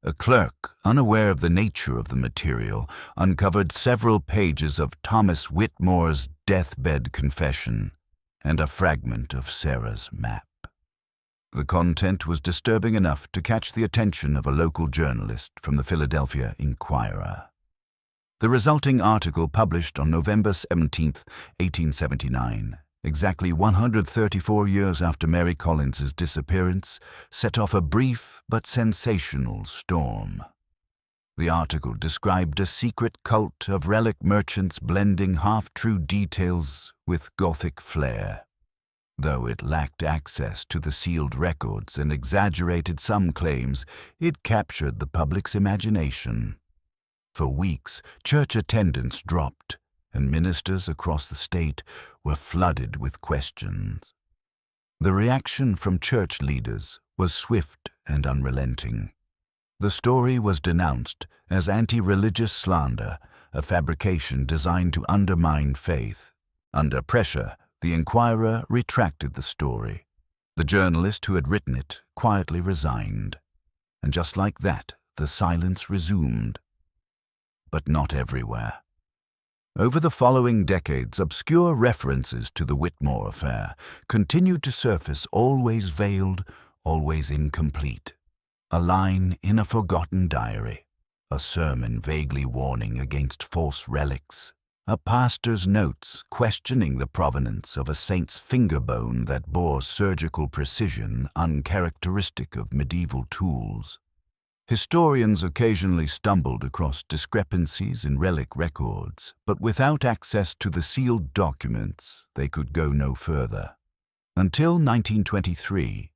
A clerk, unaware of the nature of the material, uncovered several pages of Thomas Whitmore's deathbed confession and a fragment of Sarah's map. The content was disturbing enough to catch the attention of a local journalist from the Philadelphia Inquirer. The resulting article, published on November 17, 1879, exactly 134 years after Mary Collins's disappearance, set off a brief but sensational storm. The article described a secret cult of relic merchants blending half-true details with Gothic flair. Though it lacked access to the sealed records and exaggerated some claims, it captured the public's imagination. For weeks, church attendance dropped, and ministers across the state were flooded with questions. The reaction from church leaders was swift and unrelenting. The story was denounced as anti-religious slander, a fabrication designed to undermine faith. Under pressure, the Inquirer retracted the story. The journalist who had written it quietly resigned. And just like that, the silence resumed. But not everywhere. Over the following decades, obscure references to the Whitmore affair continued to surface, always veiled, always incomplete. A line in a forgotten diary, a sermon vaguely warning against false relics, a pastor's notes questioning the provenance of a saint's finger bone that bore surgical precision uncharacteristic of medieval tools. Historians occasionally stumbled across discrepancies in relic records, but without access to the sealed documents, they could go no further. Until 1923.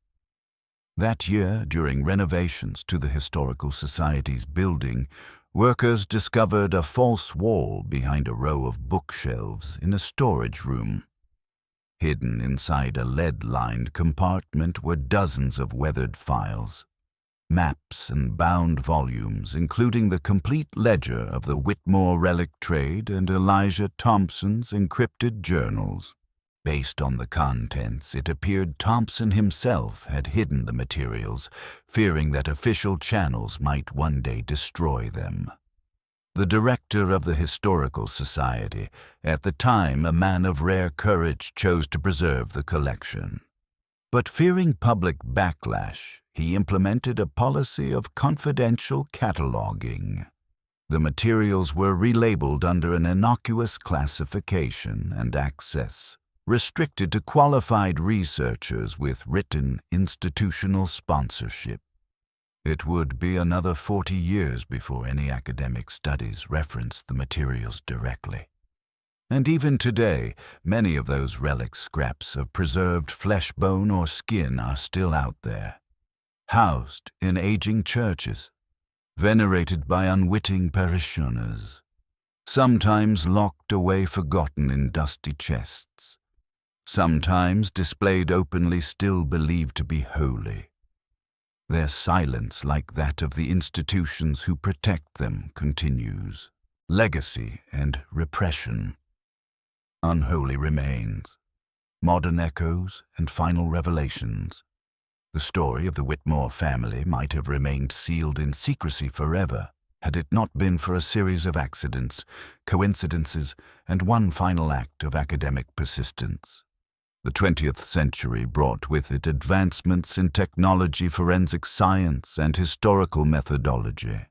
That year, during renovations to the Historical Society's building, workers discovered a false wall behind a row of bookshelves in a storage room. Hidden inside a lead-lined compartment were dozens of weathered files, maps and bound volumes, including the complete ledger of the Whitmore relic trade and Elijah Thompson's encrypted journals. Based on the contents, it appeared Thompson himself had hidden the materials, fearing that official channels might one day destroy them. The director of the Historical Society, at the time a man of rare courage, chose to preserve the collection. But fearing public backlash, he implemented a policy of confidential cataloging. The materials were relabeled under an innocuous classification and access, restricted to qualified researchers with written institutional sponsorship. It would be another 40 years before any academic studies referenced the materials directly. And even today, many of those relic scraps of preserved flesh, bone, or skin are still out there, housed in aging churches, venerated by unwitting parishioners, sometimes locked away forgotten in dusty chests, sometimes displayed openly still believed to be holy. Their silence, like that of the institutions who protect them, continues. Legacy and repression. Unholy remains. Modern echoes and final revelations. The story of the Whitmore family might have remained sealed in secrecy forever had it not been for a series of accidents, coincidences, and one final act of academic persistence. The 20th century brought with it advancements in technology, forensic science, and historical methodology.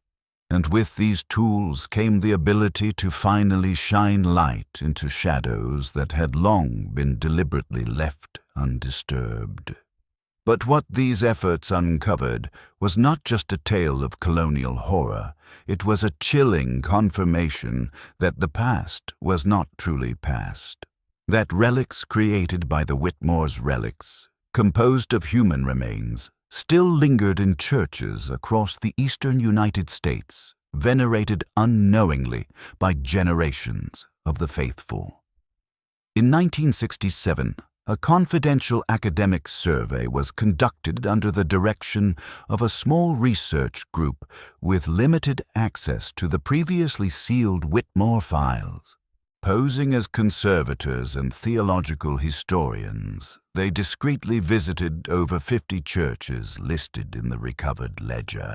And with these tools came the ability to finally shine light into shadows that had long been deliberately left undisturbed. But what these efforts uncovered was not just a tale of colonial horror, it was a chilling confirmation that the past was not truly past. That relics created by the Whitmore's relics, composed of human remains, still lingered in churches across the eastern United States, venerated unknowingly by generations of the faithful. In 1967, a confidential academic survey was conducted under the direction of a small research group with limited access to the previously sealed Whitmore files. Posing as conservators and theological historians, they discreetly visited over 50 churches listed in the recovered ledger.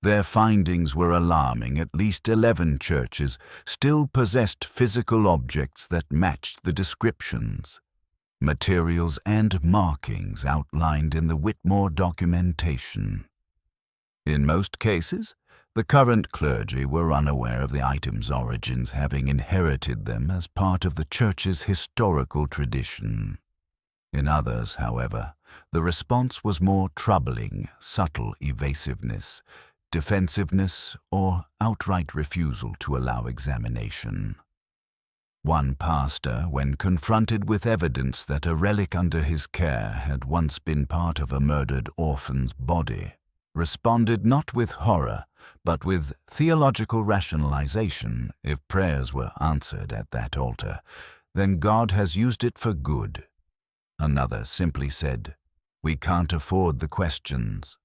Their findings were alarming. At least 11 churches still possessed physical objects that matched the descriptions, materials and markings outlined in the Whitmore documentation. In most cases, the current clergy were unaware of the items' origins, having inherited them as part of the Church's historical tradition. In others, however, the response was more troubling: subtle evasiveness, defensiveness, or outright refusal to allow examination. One pastor, when confronted with evidence that a relic under his care had once been part of a murdered orphan's body, responded not with horror, but with theological rationalization. If prayers were answered at that altar, then God has used it for good. Another simply said, "We can't afford the questions."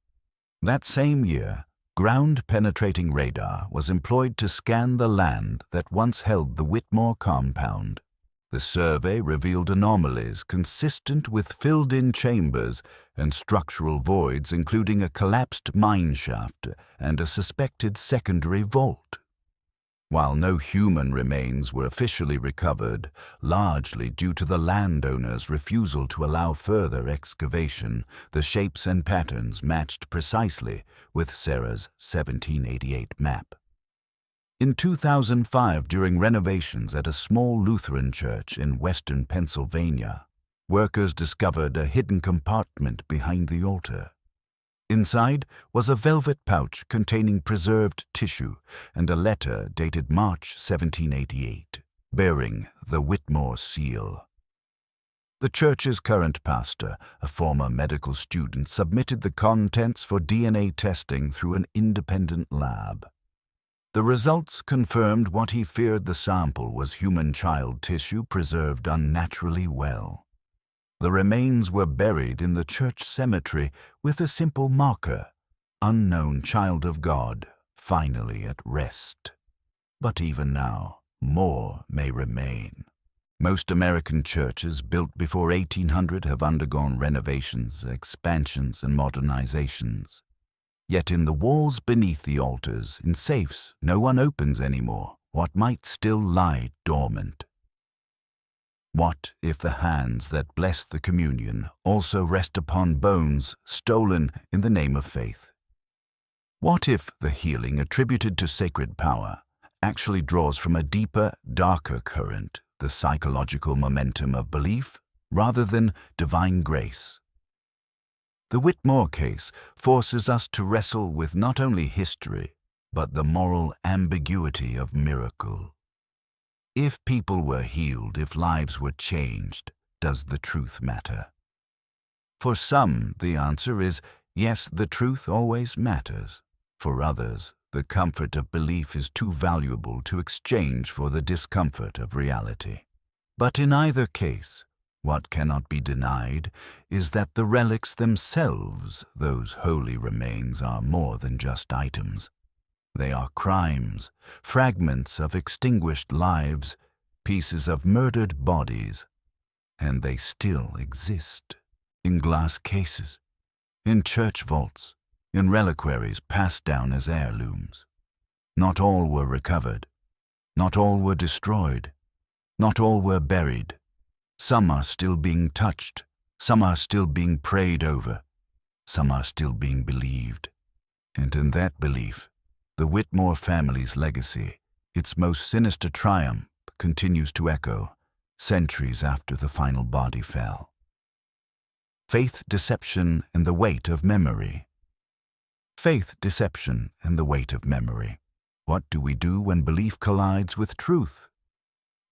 That same year, ground-penetrating radar was employed to scan the land that once held the Whitmore compound. The survey revealed anomalies consistent with filled-in chambers and structural voids, including a collapsed mine shaft and a suspected secondary vault. While no human remains were officially recovered, largely due to the landowner's refusal to allow further excavation, the shapes and patterns matched precisely with Sarah's 1788 map. In 2005, during renovations at a small Lutheran church in western Pennsylvania, workers discovered a hidden compartment behind the altar. Inside was a velvet pouch containing preserved tissue and a letter dated March 1788, bearing the Witmore seal. The church's current pastor, a former medical student, submitted the contents for DNA testing through an independent lab. The results confirmed what he feared: the sample was human child tissue preserved unnaturally well. The remains were buried in the church cemetery with a simple marker: "Unknown child of God, finally at rest." But even now, more may remain. Most American churches built before 1800 have undergone renovations, expansions, and modernizations. Yet in the walls beneath the altars, in safes no one opens anymore, what might still lie dormant? What if the hands that bless the communion also rest upon bones stolen in the name of faith? What if the healing attributed to sacred power actually draws from a deeper, darker current, the psychological momentum of belief, rather than divine grace? The Whitmore case forces us to wrestle with not only history, but the moral ambiguity of miracle. If people were healed, if lives were changed, does the truth matter? For some, the answer is yes, the truth always matters. For others, the comfort of belief is too valuable to exchange for the discomfort of reality. But in either case, what cannot be denied is that the relics themselves, those holy remains, are more than just items. They are crimes, fragments of extinguished lives, pieces of murdered bodies, and they still exist in glass cases, in church vaults, in reliquaries passed down as heirlooms. Not all were recovered, not all were destroyed, not all were buried. Some are still being touched, some are still being prayed over, some are still being believed. And in that belief, the Whitmore family's legacy, its most sinister triumph, continues to echo centuries after the final body fell. Faith, deception, and the weight of memory. Faith, deception, and the weight of memory. What do we do when belief collides with truth?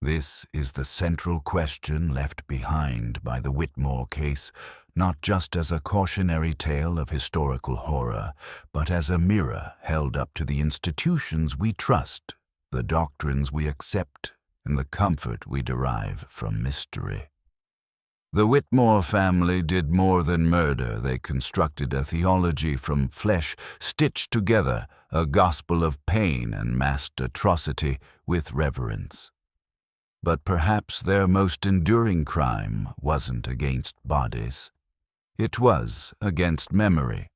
This is the central question left behind by the Whitmore case, not just as a cautionary tale of historical horror, but as a mirror held up to the institutions we trust, the doctrines we accept, and the comfort we derive from mystery. The Whitmore family did more than murder. They constructed a theology from flesh, stitched together a gospel of pain and masked atrocity with reverence. But perhaps their most enduring crime wasn't against bodies. It was against memory.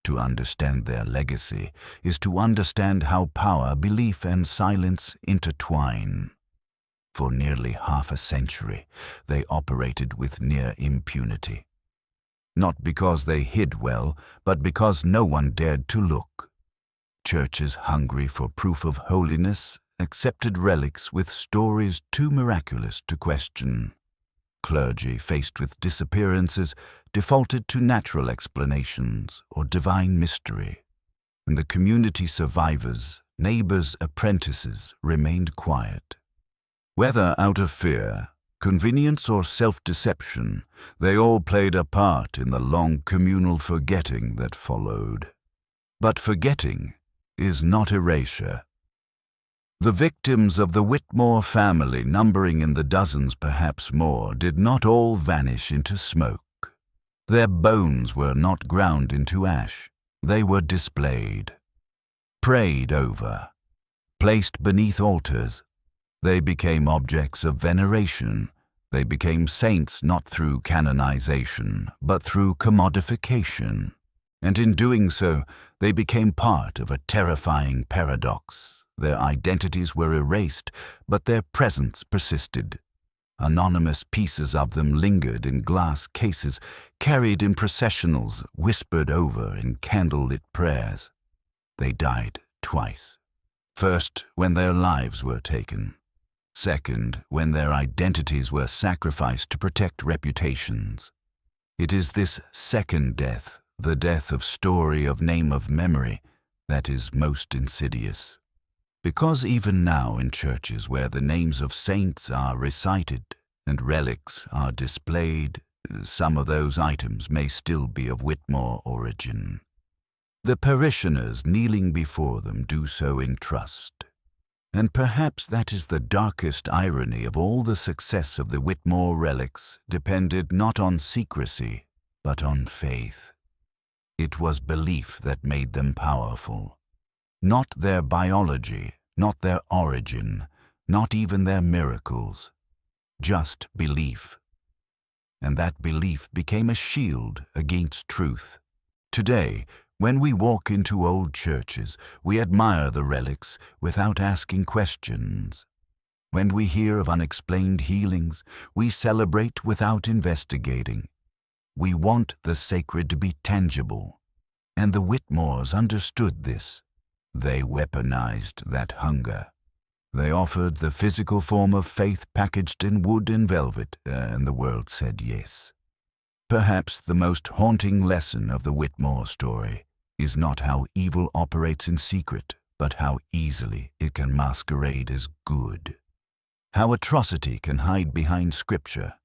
To understand their legacy is to understand how power, belief, and silence intertwine. For nearly half a century, they operated with near impunity. Not because they hid well, but because no one dared to look. Churches hungry for proof of holiness accepted relics with stories too miraculous to question. Clergy faced with disappearances defaulted to natural explanations or divine mystery, and the community survivors, neighbors, apprentices remained quiet. Whether out of fear, convenience, or self-deception, they all played a part in the long communal forgetting that followed. But forgetting is not erasure. The victims of the Whitmore family, numbering in the dozens perhaps more, did not all vanish into smoke. Their bones were not ground into ash. They were displayed, prayed over, placed beneath altars. They became objects of veneration. They became saints not through canonization, but through commodification. And in doing so, they became part of a terrifying paradox. Their identities were erased, but their presence persisted. Anonymous pieces of them lingered in glass cases, carried in processionals, whispered over in candlelit prayers. They died twice. First, when their lives were taken. Second, when their identities were sacrificed to protect reputations. It is this second death, the death of story, of name, of memory, that is most insidious. Because even now in churches where the names of saints are recited and relics are displayed, some of those items may still be of Whitmore origin. The parishioners kneeling before them do so in trust. And perhaps that is the darkest irony of all. The success of the Whitmore relics depended not on secrecy, but on faith. It was belief that made them powerful. Not their biology, not their origin, not even their miracles. Just belief. And that belief became a shield against truth. Today, when we walk into old churches, we admire the relics without asking questions. When we hear of unexplained healings, we celebrate without investigating. We want the sacred to be tangible. And the Whitmores understood this. They weaponized that hunger. They offered the physical form of faith packaged in wood and velvet, and the world said yes. Perhaps the most haunting lesson of the Whitmore story is not how evil operates in secret, but how easily it can masquerade as good. How atrocity can hide behind scripture,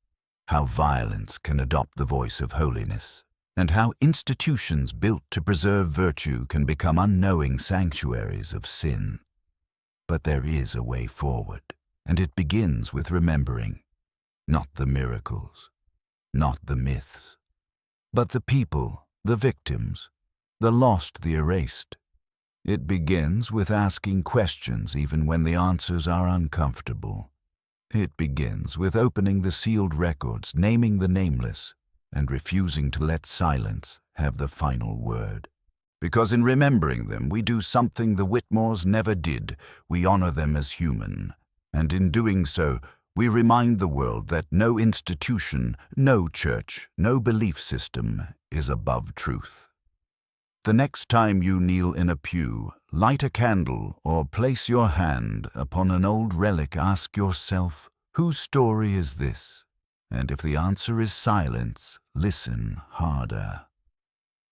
how violence can adopt the voice of holiness, and how institutions built to preserve virtue can become unknowing sanctuaries of sin. But there is a way forward, and it begins with remembering, not the miracles, not the myths, but the people, the victims, the lost, the erased. It begins with asking questions even when the answers are uncomfortable. It begins with opening the sealed records, naming the nameless, and refusing to let silence have the final word. Because in remembering them, we do something the Whitmores never did. We honor them as human. And in doing so, we remind the world that no institution, no church, no belief system is above truth. The next time you kneel in a pew, light a candle, or place your hand upon an old relic, ask yourself, whose story is this? And if the answer is silence, listen harder.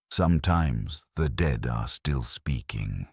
Sometimes the dead are still speaking.